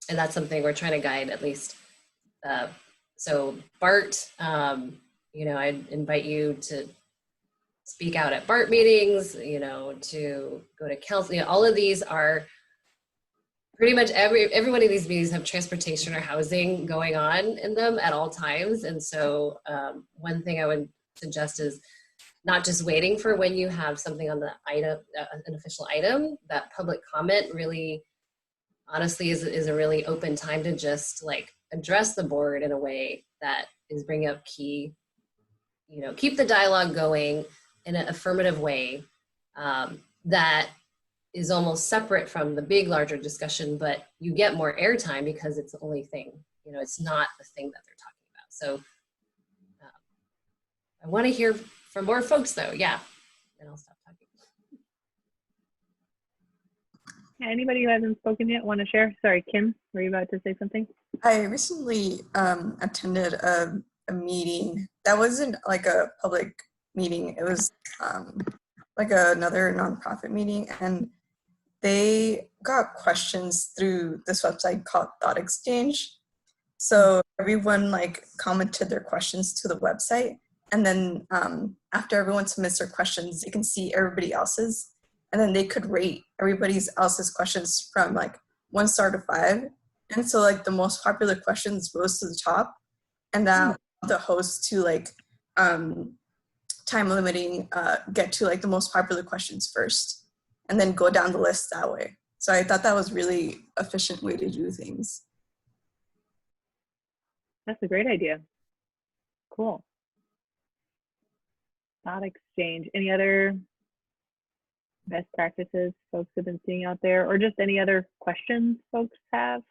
[SPEAKER 3] and that's something we're trying to guide, at least. So BART, I'd invite you to speak out at BART meetings, you know, to go to council. You know, all of these are pretty much every one of these meetings have transportation or housing going on in them at all times. And so one thing I would suggest is not just waiting for when you have something on the item, an official item. That public comment really, honestly, is a really open time to just like address the board in a way that is bringing up key, you know, keep the dialogue going in an affirmative way that is almost separate from the big, larger discussion, but you get more airtime because it's the only thing, you know, it's not the thing that they're talking about. So I want to hear from more folks though. Yeah. And I'll stop talking.
[SPEAKER 1] Anybody who hasn't spoken yet want to share? Sorry, Kim, were you about to say something?
[SPEAKER 8] I recently attended a meeting that wasn't like a public meeting. It was like another nonprofit meeting, and they got questions through this website called Thought Exchange. So everyone like commented their questions to the website, and then after everyone submits their questions, they can see everybody else's, and then they could rate everybody else's questions from like 1 star to 5. And so like the most popular questions rose to the top, and now the host to like time limiting get to like the most popular questions first, and then go down the list that way. So I thought that was really efficient way to do things.
[SPEAKER 1] That's a great idea. Cool. Thought exchange. Any other best practices folks have been seeing out there, or just any other questions folks have?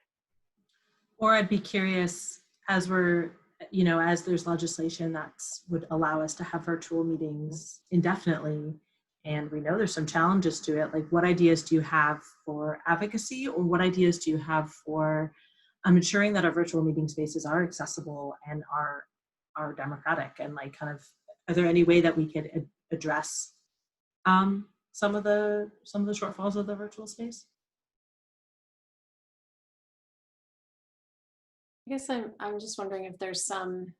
[SPEAKER 4] Or I'd be curious, as we're, you know, as there's legislation that would allow us to have virtual meetings indefinitely, and we know there's some challenges to it, like what ideas do you have for advocacy, or what ideas do you have for ensuring that our virtual meeting spaces are accessible and are democratic, and like kind of, are there any way that we could address some of the shortfalls of the virtual space?
[SPEAKER 5] I guess I'm just wondering if there's some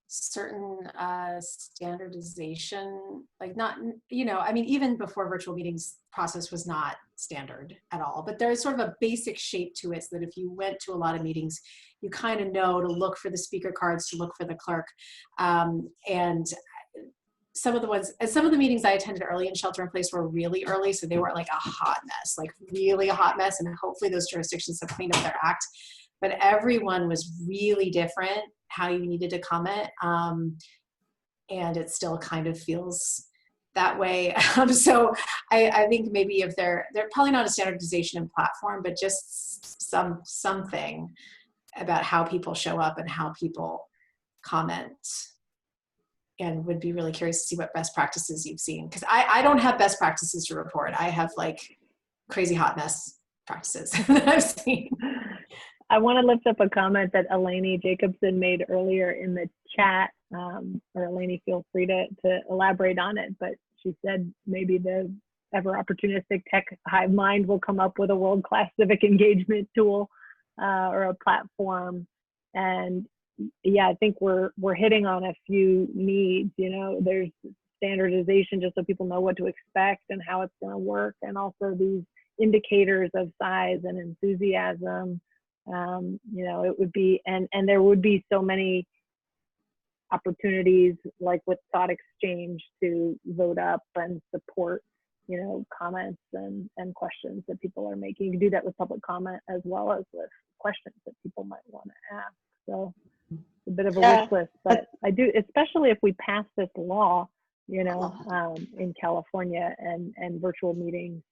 [SPEAKER 5] certain standardization, like not, you know, I mean, even before virtual meetings process was not standard at all, but there's sort of a basic shape to it so that if you went to a lot of meetings, you kind of know to look for the speaker cards, to look for the clerk. And some of the meetings I attended early in shelter in place were really early. So they were like a hot mess, like really a hot mess. And hopefully those jurisdictions have cleaned up their act. But everyone was really different how you needed to comment. And it still kind of feels that way. So I think maybe if they're probably not a standardization in platform, but just something about how people show up and how people comment. And would be really curious to see what best practices you've seen. Because I don't have best practices to report. I have like crazy hot mess practices that I've seen.
[SPEAKER 1] I want to lift up a comment that Eleni Jacobson made earlier in the chat, or Eleni, feel free to elaborate on it, but she said maybe the ever opportunistic tech hive mind will come up with a world-class civic engagement tool or a platform. And yeah, I think we're hitting on a few needs. You know, there's standardization just so people know what to expect and how it's going to work, and also these indicators of size and enthusiasm. You know, it would be, and there would be so many opportunities like with Thought Exchange to vote up and support, you know, comments and questions that people are making. You can do that with public comment as well as with questions that people might want to ask. So it's a bit of a wish list, but I do, especially if we pass this law, you know, in California, and virtual meetings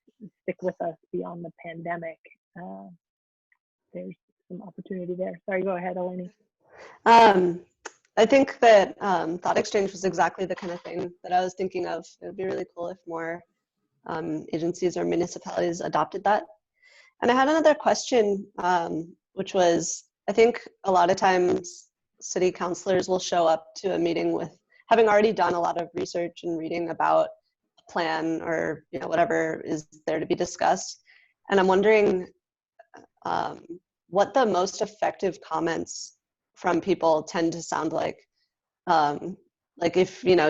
[SPEAKER 1] stick with us beyond the pandemic. There's some opportunity there. Sorry, go ahead, Eleni.
[SPEAKER 9] I think that Thought Exchange was exactly the kind of thing that I was thinking of. It would be really cool if more agencies or municipalities adopted that. And I had another question, which was, I think a lot of times city councilors will show up to a meeting with having already done a lot of research and reading about a plan or, you know, whatever is there to be discussed. And I'm wondering what the most effective comments from people tend to sound like if, you know,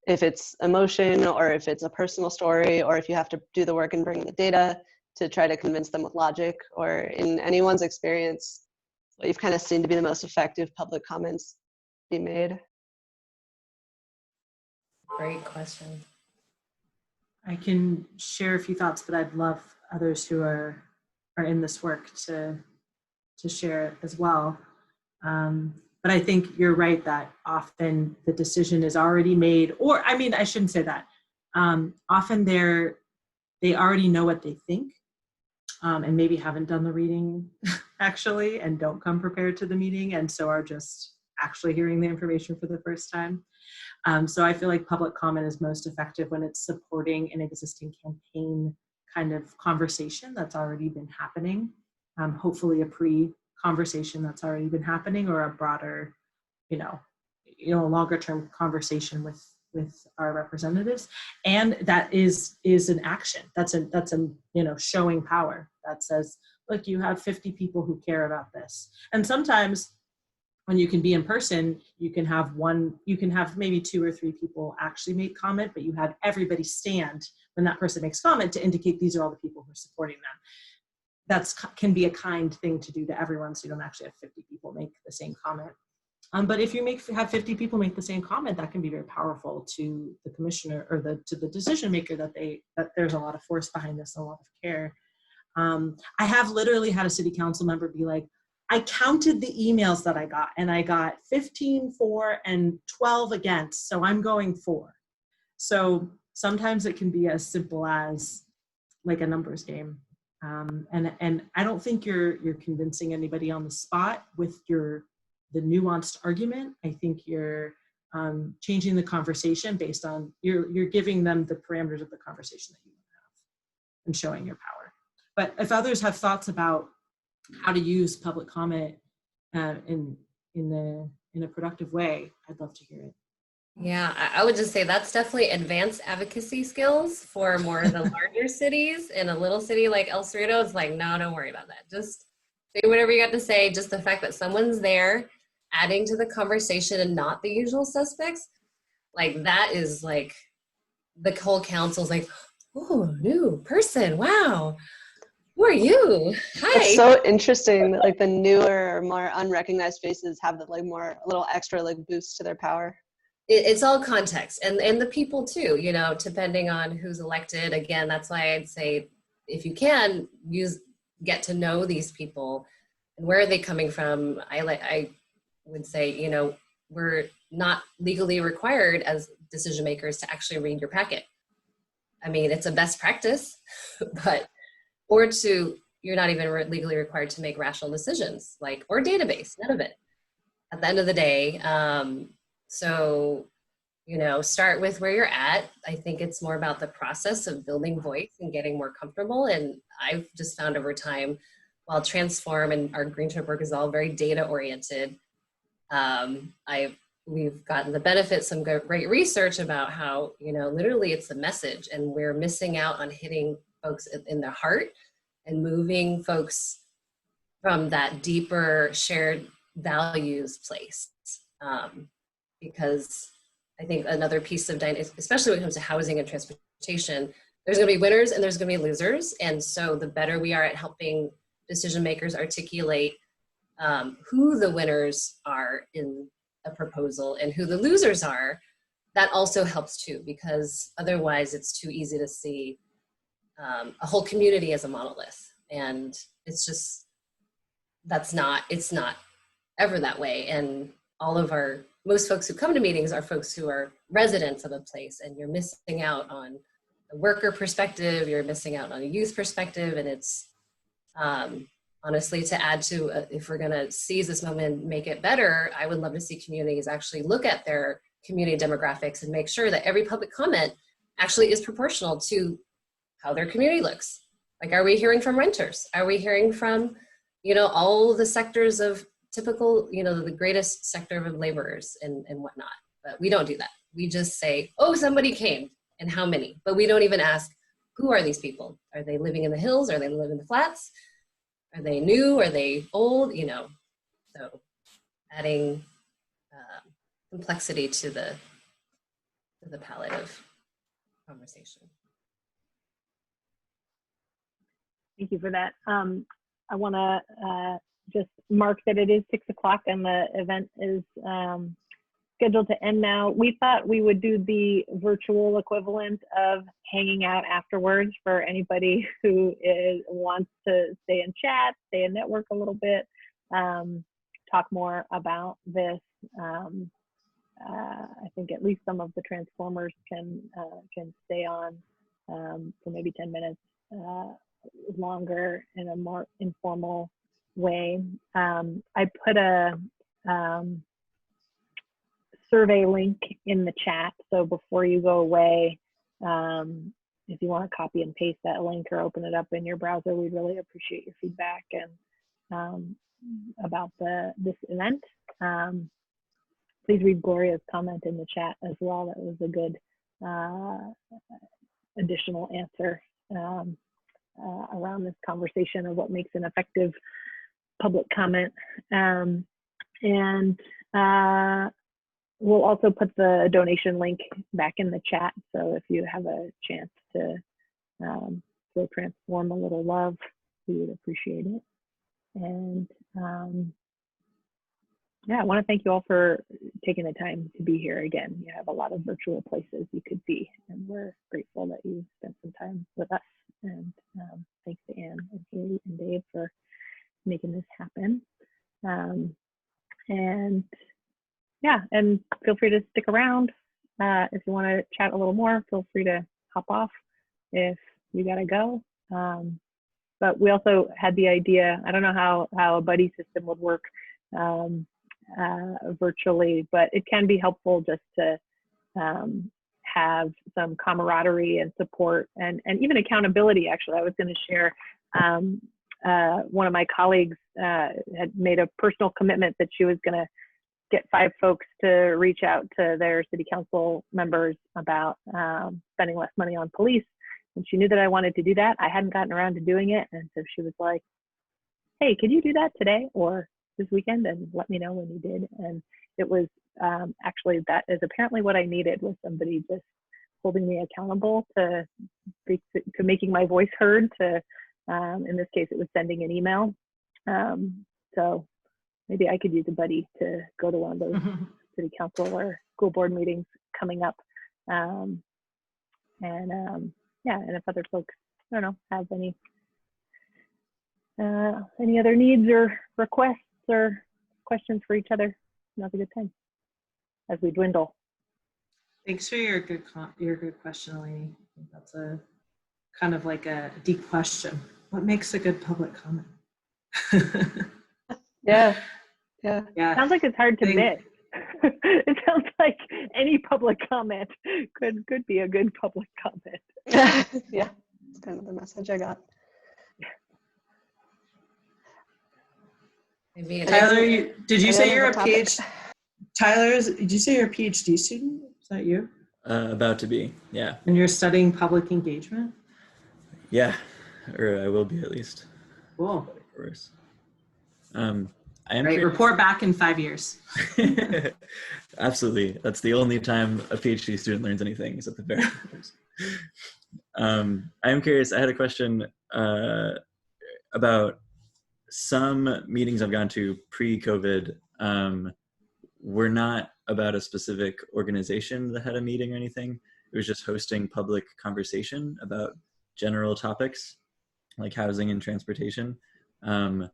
[SPEAKER 9] if it's emotion or if it's a personal story, or if you have to do the work and bring the data to try to convince them with logic, or in anyone's experience, what you've kind of seen to be the most effective public comments be made?
[SPEAKER 3] Great question.
[SPEAKER 4] I can share a few thoughts, but I'd love others who are in this work to share as well. But I think you're right that often the decision is already made, or I mean, I shouldn't say that. Often they already know what they think, and maybe haven't done the reading actually, and don't come prepared to the meeting, and so are just actually hearing the information for the first time. So I feel like public comment is most effective when it's supporting an existing campaign kind of conversation that's already been happening. Hopefully a pre-conversation that's already been happening, or a broader, a longer term conversation with our representatives. And that is an action. That's a showing power that says, look, you have 50 people who care about this. And sometimes when you can be in person, you can have maybe 2 or 3 people actually make comment, but you have everybody stand when that person makes comment to indicate these are all the people who are supporting them. That can be a kind thing to do to everyone, so you don't actually have 50 people make the same comment. But if you have 50 people make the same comment, that can be very powerful to the commissioner or to the decision maker that there's a lot of force behind this, a lot of care. I have literally had a city council member be like, I counted the emails that I got, and I got 15 for and 12 against, so I'm going for. So sometimes it can be as simple as like a numbers game. And I don't think you're convincing anybody on the spot with the nuanced argument. I think you're changing the conversation based on, you're giving them the parameters of the conversation that you want to have and showing your power. But if others have thoughts about how to use public comment in a productive way, I'd love to hear it.
[SPEAKER 3] Yeah, I would just say that's definitely advanced advocacy skills for more of the larger cities. In a little city like El Cerrito, it's like, no, don't worry about that. Just say whatever you got to say. Just the fact that someone's there adding to the conversation and not the usual suspects, like that is like, the whole council's like, oh, new person, wow. Who are you? Hi.
[SPEAKER 9] It's so interesting that like the newer, more unrecognized faces have the like more little extra like boost to their power.
[SPEAKER 3] It's all context, and the people too, depending on who's elected. Again, that's why I'd say if you can get to know these people and where are they coming from. I would say, we're not legally required as decision makers to actually read your packet. I mean, it's a best practice, but you're not even legally required to make rational decisions, or database, none of it. At the end of the day, so, start with where you're at. I think it's more about the process of building voice and getting more comfortable. And I've just found over time, while Transform and our Green Trip work is all very data oriented, we've gotten the benefit, some great research about how, literally it's the message, and we're missing out on hitting folks in their heart and moving folks from that deeper shared values place. Because I think another piece of especially when it comes to housing and transportation, there's going to be winners and there's going to be losers. And so the better we are at helping decision makers articulate who the winners are in a proposal and who the losers are, that also helps too, because otherwise it's too easy to see a whole community as a monolith. And it's just, it's not ever that way. And most folks who come to meetings are folks who are residents of a place, and you're missing out on the worker perspective, you're missing out on a youth perspective. And it's honestly, to add to, if we're gonna seize this moment and make it better, I would love to see communities actually look at their community demographics and make sure that every public comment actually is proportional to how their community looks. Like, are we hearing from renters? Are we hearing from, all the sectors of typical, the greatest sector of laborers and whatnot? But we don't do that. We just say, oh, somebody came, and how many? But we don't even ask, who are these people? Are they living in the hills? Are they living in the flats? Are they new? Are they old? So adding complexity to the the palette of conversation.
[SPEAKER 1] Thank you for that. I want to just mark that it is 6 o'clock and the event is scheduled to end now. We thought we would do the virtual equivalent of hanging out afterwards for anybody who wants to stay and chat, stay and network a little bit, talk more about this. I think at least some of the transformers can stay on for maybe 10 minutes longer in a more informal way. I put a survey link in the chat, so before you go away, if you want to copy and paste that link or open it up in your browser, we'd really appreciate your feedback and about this event. Please read Gloria's comment in the chat as well. That was a good additional answer around this conversation of what makes an effective public comment. And we'll also put the donation link back in the chat. So if you have a chance to transform a little love, we would appreciate it. And yeah, I want to thank you all for taking the time to be here again. You have a lot of virtual places you could be, and we're grateful that you spent some time with us. And thanks to Anne and Hayley and Dave for making this happen. And yeah, and feel free to stick around. If you want to chat a little more, feel free to hop off if you gotta go. But we also had the idea, I don't know how a buddy system would work virtually, but it can be helpful just to have some camaraderie and support and even accountability. Actually, I was going to share one of my colleagues had made a personal commitment that she was going to get 5 folks to reach out to their city council members about spending less money on police. And she knew that I wanted to do that. I hadn't gotten around to doing it. And so she was like, hey, could you do that today or this weekend and let me know when you did? And it was actually, that is apparently what I needed, was somebody just holding me accountable to making my voice heard, to in this case it was sending an email. So maybe I could use a buddy to go to one of those city council or school board meetings coming up. Yeah, and if other folks, I don't know, have any other needs or requests or questions for each other, now's a good time as we dwindle.
[SPEAKER 4] Thanks for your good question, Eleni. I think that's a kind of like a deep question. What makes a good public comment?
[SPEAKER 9] Yeah.
[SPEAKER 1] Sounds like it's hard to miss. It sounds like any public comment could be a good public comment.
[SPEAKER 9] Yeah, it's kind of the message I got.
[SPEAKER 4] Tyler, did you say you're a PhD? Tyler, did you say you're a PhD student? Is that you?
[SPEAKER 7] About to be, yeah.
[SPEAKER 4] And you're studying public engagement?
[SPEAKER 7] Yeah, or I will be at least.
[SPEAKER 4] Cool.
[SPEAKER 7] I am
[SPEAKER 4] Great. Report back in 5 years.
[SPEAKER 7] Absolutely. That's the only time a PhD student learns anything, is at the very first. I am curious. I had a question about some meetings I've gone to pre-COVID were not about a specific organization that had a meeting or anything. It was just hosting public conversation about general topics like housing and transportation. And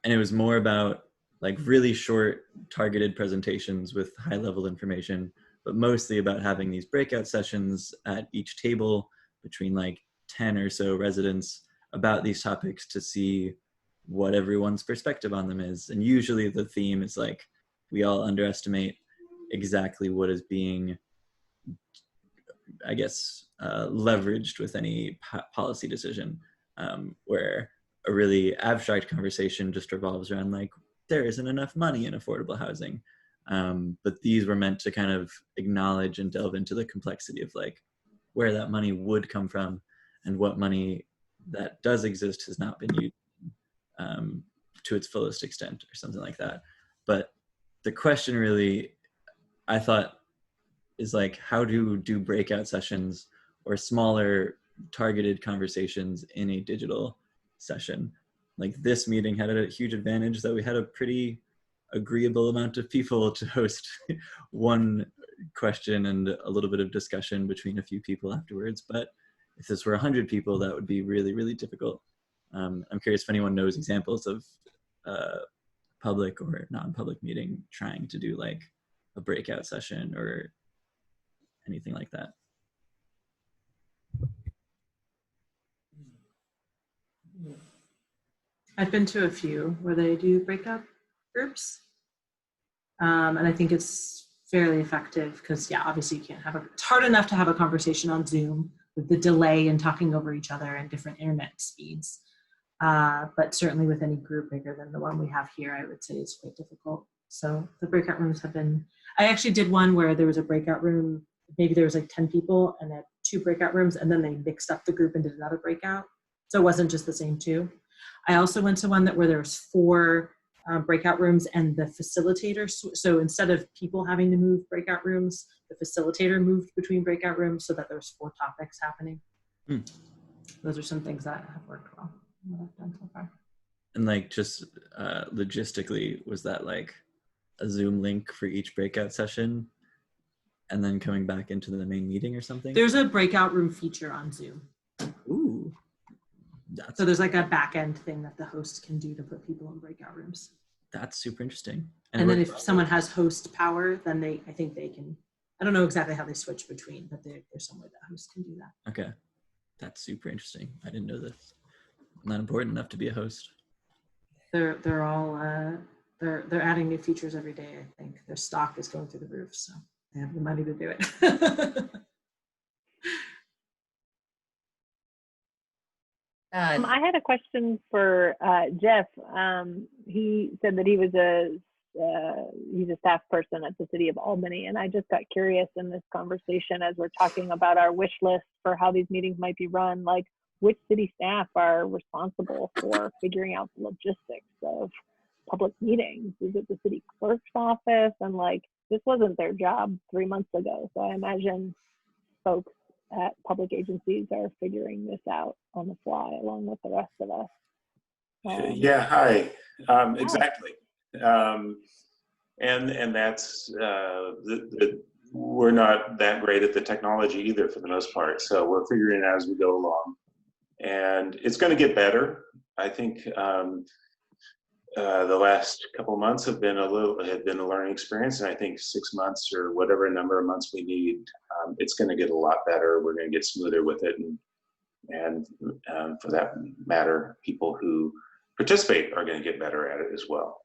[SPEAKER 7] it was more about like really short targeted presentations with high level information, but mostly about having these breakout sessions at each table between like 10 or so residents about these topics to see what everyone's perspective on them is. And usually the theme is like, we all underestimate exactly what is being, I guess, leveraged with any policy decision, where a really abstract conversation just revolves around like, there isn't enough money in affordable housing. But these were meant to kind of acknowledge and delve into the complexity of like where that money would come from and what money that does exist has not been used to its fullest extent or something like that. But the question really, I thought is like how to do breakout sessions or smaller targeted conversations in a digital session. Like this meeting had a huge advantage that we had a pretty agreeable amount of people to host one question and a little bit of discussion between a few people afterwards. But if this were 100 people, that would be really, really difficult. I'm curious if anyone knows examples of public or non-public meeting trying to do like a breakout session or anything like that.
[SPEAKER 4] I've been to a few where they do breakout groups. And I think it's fairly effective because, yeah, obviously you can't have it's hard enough to have a conversation on Zoom with the delay and talking over each other and different internet speeds. But certainly with any group bigger than the one we have here, I would say it's quite difficult. So the breakout rooms have been, I actually did one where there was a breakout room, maybe there was like 10 people and had 2 breakout rooms, and then they mixed up the group and did another breakout. So it wasn't just the same 2. I also went to one where there was 4 breakout rooms and the facilitator, so instead of people having to move breakout rooms, the facilitator moved between breakout rooms so that there was 4 topics happening. Those are some things that have worked well, what I've done so far.
[SPEAKER 7] And like just logistically, was that like a Zoom link for each breakout session and then coming back into the main meeting or something?
[SPEAKER 4] There's a breakout room feature on Zoom.
[SPEAKER 7] Ooh.
[SPEAKER 4] So there's like a back end thing that the host can do to put people in breakout rooms.
[SPEAKER 7] That's super interesting.
[SPEAKER 4] And then if someone has host power, then I think they can, I don't know exactly how they switch between, but there's some way that host can do that.
[SPEAKER 7] Okay. That's super interesting. I didn't know this. I'm not important enough to be a host.
[SPEAKER 4] They're all, they're adding new features every day, I think. Their stock is going through the roof, so they have the money to do it.
[SPEAKER 1] I had a question for Jeff. He said that he was he's a staff person at the city of Albany, and I just got curious in this conversation as we're talking about our wish list for how these meetings might be run, like which city staff are responsible for figuring out the logistics of public meetings? Is it the city clerk's office? And like, this wasn't their job 3 months ago, so I imagine folks at public agencies are figuring this out on the fly along with the rest of us.
[SPEAKER 10] Yeah, hi. Exactly. And that's, we're not that great at the technology either for the most part. So we're figuring it out as we go along. And it's going to get better. I think the last couple of months have been a learning experience, and I think 6 months or whatever number of months we need, it's going to get a lot better. We're going to get smoother with it, and for that matter, people who participate are going to get better at it as well.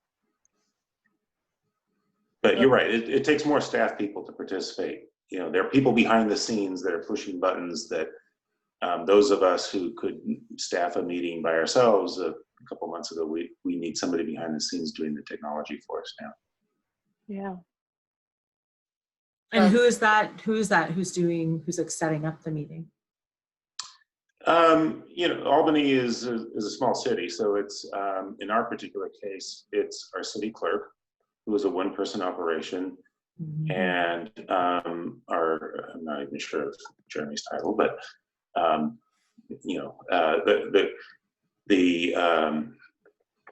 [SPEAKER 10] But you're right; it takes more staff people to participate. You know, there are people behind the scenes that are pushing buttons that those of us who could staff a meeting by ourselves a couple months ago, we need somebody behind the scenes doing the technology for us now.
[SPEAKER 1] Yeah.
[SPEAKER 4] And who's like setting up the meeting?
[SPEAKER 10] You know, Albany is a small city, so it's in our particular case, it's our city clerk, who is a 1-person operation, and I'm not even sure of Jeremy's title, but you know,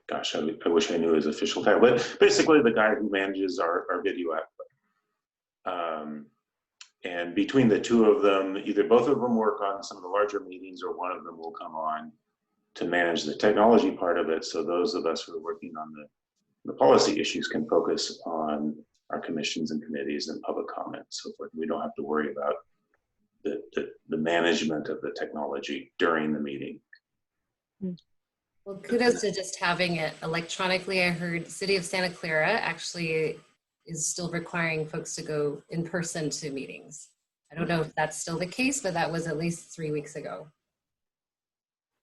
[SPEAKER 10] gosh, I wish I knew his official title, but basically the guy who manages our video output. And between the 2 of them, either both of them work on some of the larger meetings, or one of them will come on to manage the technology part of it. So those of us who are working on the policy issues can focus on our commissions and committees and public comment, so forth. We don't have to worry about the management of the technology during the meeting.
[SPEAKER 3] Well, kudos to just having it electronically. I heard City of Santa Clara actually is still requiring folks to go in person to meetings. I don't know if that's still the case, but that was at least 3 weeks ago.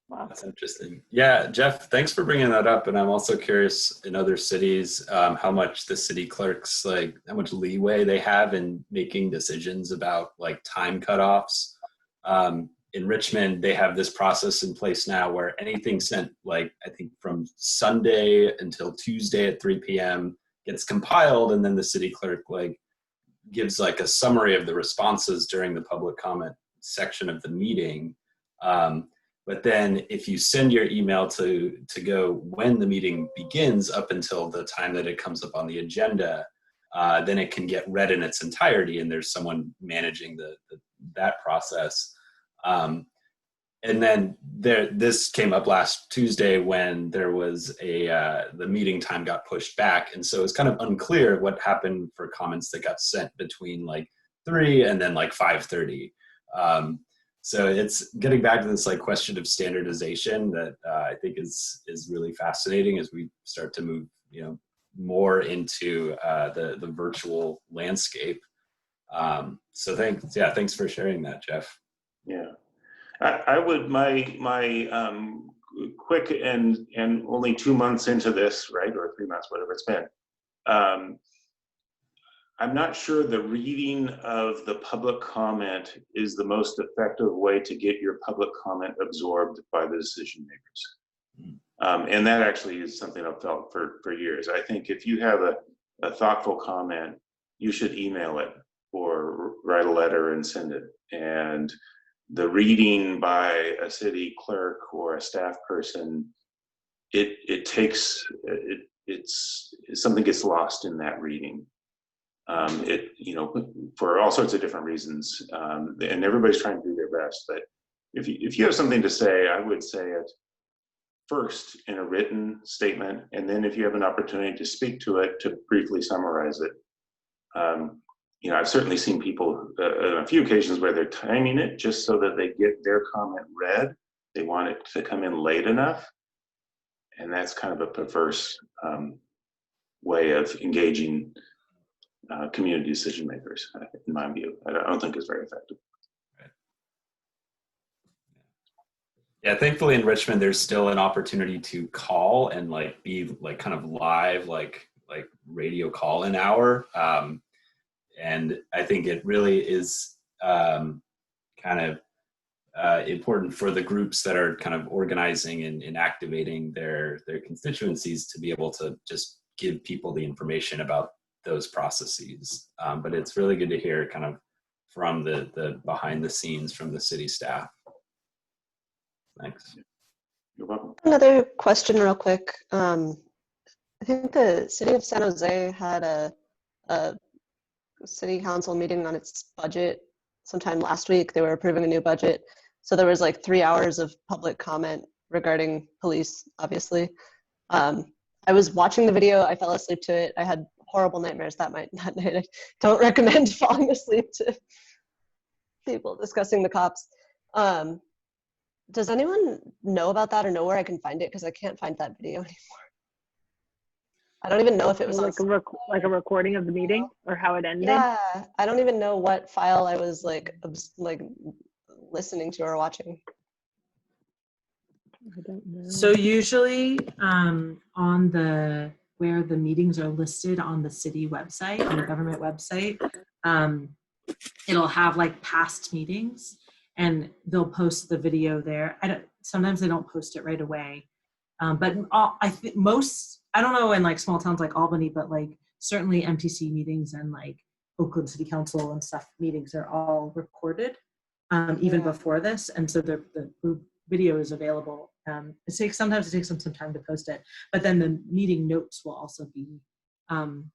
[SPEAKER 1] Wow.
[SPEAKER 2] That's interesting. Yeah, Jeff, thanks for bringing that up. And I'm also curious in other cities, how much the city clerks, like how much leeway they have in making decisions about like time cutoffs. In Richmond, they have this process in place now where anything sent, like I think from Sunday until Tuesday at 3 p.m. gets compiled, and then the city clerk like gives like a summary of the responses during the public comment section of the meeting. But then if you send your email to go when the meeting begins up until the time that it comes up on the agenda, then it can get read in its entirety, and there's someone managing that process. And then this came up last Tuesday when there was the meeting time got pushed back. And so it's kind of unclear what happened for comments that got sent between like 3 and then like 5:30. So it's getting back to this like question of standardization that I think is really fascinating as we start to move, more into the virtual landscape. So thanks for sharing that, Jeff.
[SPEAKER 10] Yeah. I would, my quick and only 2 months into this, right, or 3 months, whatever it's been, I'm not sure the reading of the public comment is the most effective way to get your public comment absorbed by the decision makers. And that actually is something I've felt for years. I think if you have a thoughtful comment, you should email it or write a letter and send it. And the reading by a city clerk or a staff person, something gets lost in that reading. For all sorts of different reasons, and everybody's trying to do their best. But if you have something to say, I would say it first in a written statement, and then if you have an opportunity to speak to it, to briefly summarize it. I've certainly seen people on a few occasions where they're timing it just so that they get their comment read. They want it to come in late enough. And that's kind of a perverse way of engaging community decision makers, in my view. I don't think it's very effective.
[SPEAKER 2] Right. Yeah, thankfully in Richmond, there's still an opportunity to call and like be like kind of live, like radio call-in hour. And I think it really is kind of important for the groups that are kind of organizing and activating their constituencies to be able to just give people the information about those processes. But it's really good to hear kind of from the behind the scenes from the city staff. Thanks.
[SPEAKER 10] You're welcome.
[SPEAKER 9] Another question real quick. I think the city of San Jose had a city council meeting on its budget sometime last week. They were approving a new budget. So there was like 3 hours of public comment regarding police, obviously. I was watching the video. I fell asleep to it. I had horrible nightmares that night. I don't recommend falling asleep to people discussing the cops. Does anyone know about that or know where I can find it? Because I can't find that video anymore. I don't even know if it was
[SPEAKER 1] like a recording of the meeting or how it ended.
[SPEAKER 9] Yeah, I don't even know what file I was like listening to or watching.
[SPEAKER 1] I don't know.
[SPEAKER 4] So usually on where the meetings are listed on the city website, on the government website, it'll have like past meetings and they'll post the video there. Sometimes they don't post it right away. But I think I don't know in like small towns like Albany, but like certainly MTC meetings and like Oakland City Council and stuff meetings are all recorded even before this. And so the video is available. Sometimes it takes them some time to post it, but then the meeting notes will also be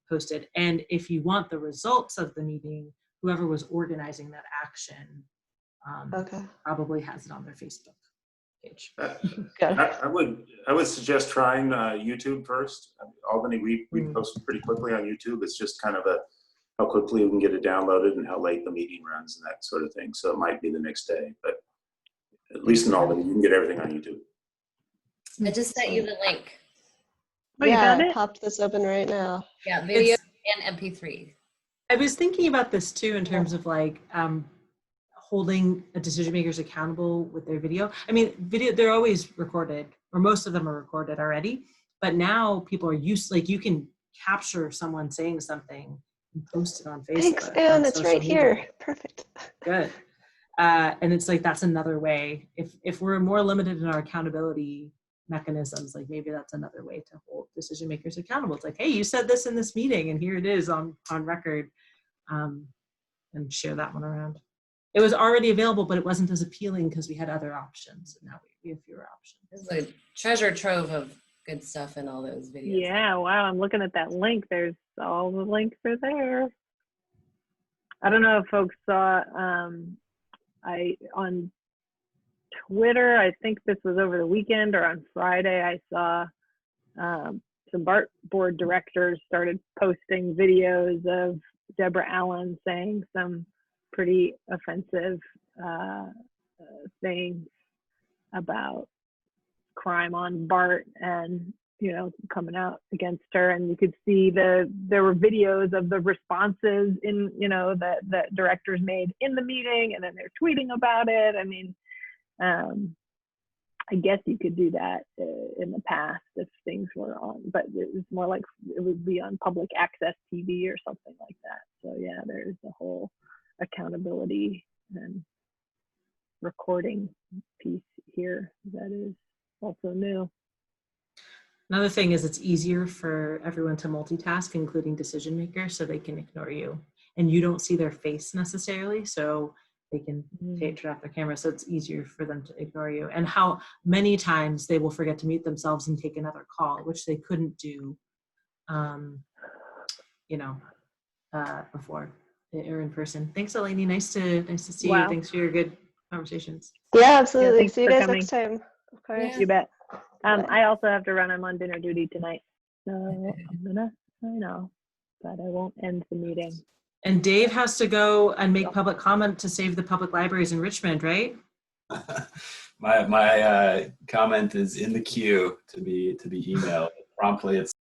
[SPEAKER 4] posted. And if you want the results of the meeting, whoever was organizing that action probably has it on their Facebook page.
[SPEAKER 10] I would suggest trying YouTube first. Albany, we post pretty quickly on YouTube. It's just kind of how quickly we can get it downloaded and how late the meeting runs and that sort of thing. So it might be the next day, but at least in Albany, you can get everything on YouTube.
[SPEAKER 3] I just sent you the link.
[SPEAKER 1] Oh, you got it?
[SPEAKER 9] I popped this open right now.
[SPEAKER 3] Yeah, video and MP3.
[SPEAKER 4] I was thinking about this too in terms of like holding decision makers accountable with their video. I mean, they're always recorded, or most of them are recorded already, but now people are like you can capture someone saying something and post it on Facebook.
[SPEAKER 9] Thanks, Anne, it's right here. Perfect.
[SPEAKER 4] Good. And it's like, that's another way. If we're more limited in our accountability mechanisms, like maybe that's another way to hold decision makers accountable. It's like, hey, you said this in this meeting and here it is on record. and share that one around. It was already available, but it wasn't as appealing because we had other options, and now we have fewer options.
[SPEAKER 3] There's a treasure trove of good stuff in all those videos.
[SPEAKER 1] Yeah, wow, I'm looking at that link. There's all the links are there. I don't know if folks saw, I on Twitter, I think this was over the weekend or on Friday, I saw some BART board directors started posting videos of Deborah Allen saying some pretty offensive things about crime on BART and, you know, coming out against her. And you could see there were videos of the responses in, you know, that directors made in the meeting, and then they're tweeting about it. I mean, I guess you could do that in the past if things were on, but it was more like it would be on public access TV or something like that. So yeah, there's a whole accountability and recording piece here that is also new.
[SPEAKER 4] Another thing is it's easier for everyone to multitask, including decision makers, so they can ignore you. And you don't see their face necessarily, so they can turn off their camera, so it's easier for them to ignore you. And how many times they will forget to mute themselves and take another call, which they couldn't do, before or in person. Thanks, Eleni. Nice to see you. Thanks for your good conversations.
[SPEAKER 9] Yeah, absolutely.
[SPEAKER 1] Yeah,
[SPEAKER 9] see you guys next time. Of course.
[SPEAKER 1] Yeah. You bet. I also have to run. I'm on dinner duty tonight, so I'm gonna sign off, but I won't end the meeting.
[SPEAKER 4] And Dave has to go and make public comment to save the public libraries in Richmond, right?
[SPEAKER 2] My comment is in the queue to be emailed promptly at